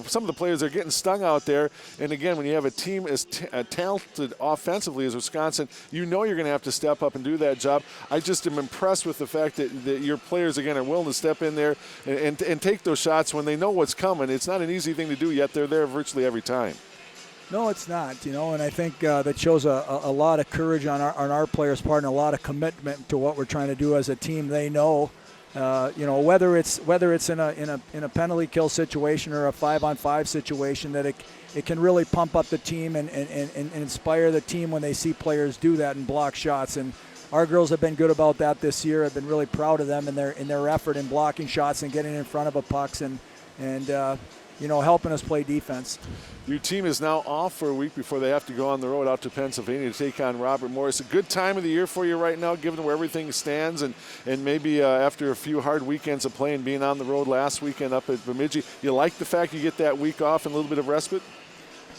some of the players are getting stung out there. And again, when you have a team as talented offensively as Wisconsin, you're going to have to step up and do that job. I just am impressed with the fact that your players, again, are willing to step in there and take those shots when they know what's coming. It's not an easy thing to do, yet they're there virtually every time. No, it's not, and I think that shows a lot of courage on our players' part and a lot of commitment to what we're trying to do as a team. They know. Whether it's in a penalty kill situation or a 5-on-5 situation, that it can really pump up the team and inspire the team when they see players do that and block shots. And our girls have been good about that this year. I've been really proud of them and their effort in blocking shots and getting in front of pucks. And helping us play defense. Your team is now off for a week before they have to go on the road out to Pennsylvania to take on Robert Morris. A good time of the year for you right now, given where everything stands, and maybe after a few hard weekends of playing, being on the road last weekend up at Bemidji, you like the fact you get that week off and a little bit of respite?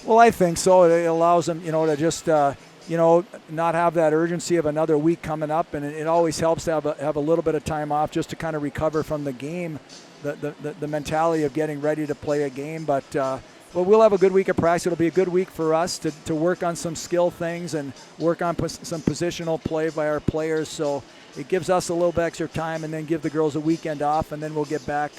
Well, I think so. It allows them, to just, not have that urgency of another week coming up, and it always helps to have a little bit of time off just to kind of recover from the game, the mentality of getting ready to play a game. But we'll have a good week of practice. It'll be a good week for us to work on some skill things and work on some positional play by our players. So it gives us a little bit extra time, and then give the girls a weekend off, and then we'll get back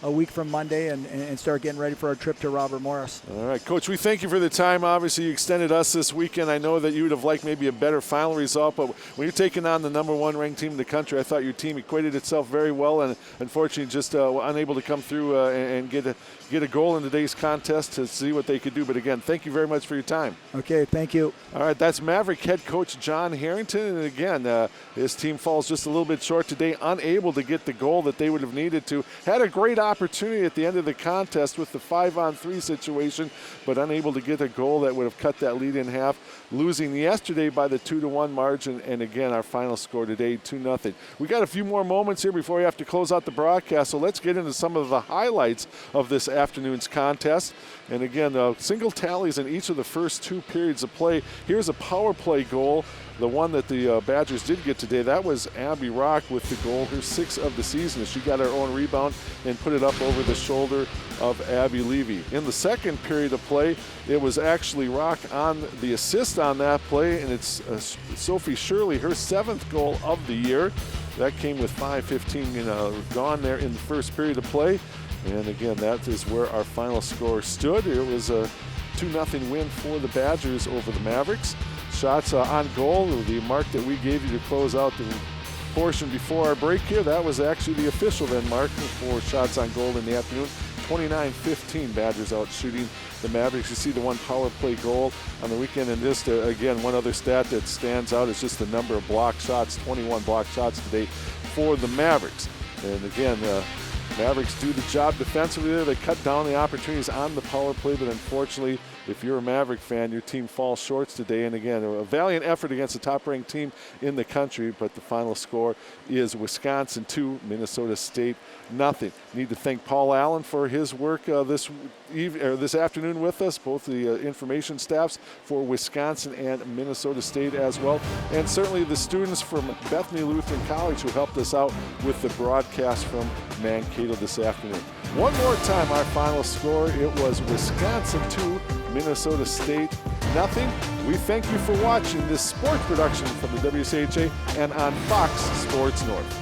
a week from Monday and start getting ready for our trip to Robert Morris. All right, Coach, we thank you for the time. Obviously, you extended us this weekend. I know that you would have liked maybe a better final result, but when you're taking on the number 1 ranked team in the country, I thought your team equated itself very well, and unfortunately just unable to come through and get a goal in today's contest to see what they could do. But again, thank you very much for your time. Okay, thank you. All right, that's Maverick head coach John Harrington, and again, his team falls just a little bit short today, unable to get the goal that they would have needed to. Had a great opportunity at the end of the contest with the 5-on-3 situation, but unable to get a goal that would have cut that lead in half, losing yesterday by the 2-1 margin, and again, our final score today, 2-0. We got a few more moments here before we have to close out the broadcast, so let's get into some of the highlights of this afternoon's contest. And again, single tallies in each of the first 2 periods of play. Here's a power play goal. The one that the Badgers did get today, that was Abby Rock with the goal, her 6th of the season. She got her own rebound and put it up over the shoulder of Abby Levy. In the second period of play, it was actually Rock on the assist on that play, and it's Sophie Shirley, her 7th goal of the year. That came with 5:15 gone there in the first period of play. And again, that is where our final score stood. It was a 2-0 win for the Badgers over the Mavericks. Shots on goal, the mark that we gave you to close out the portion before our break here, that was actually the official then mark for shots on goal in the afternoon. 29-15 Badgers out shooting the Mavericks. You see the one power play goal on the weekend, and just again, one other stat that stands out is just the number of block shots, 21 block shots today for the Mavericks. And again, Mavericks do the job defensively there. They cut down the opportunities on the power play, but unfortunately, if you're a Maverick fan, your team falls short today. And again, a valiant effort against the top-ranked team in the country, but the final score is Wisconsin 2, Minnesota State nothing. Need to thank Paul Allen for his work this afternoon with us, both the information staffs for Wisconsin and Minnesota State as well, and certainly the students from Bethany Lutheran College who helped us out with the broadcast from Mankato this afternoon. One more time, our final score, it was Wisconsin 2, Minnesota State nothing. We thank you for watching this sports production from the WCHA and on Fox Sports North.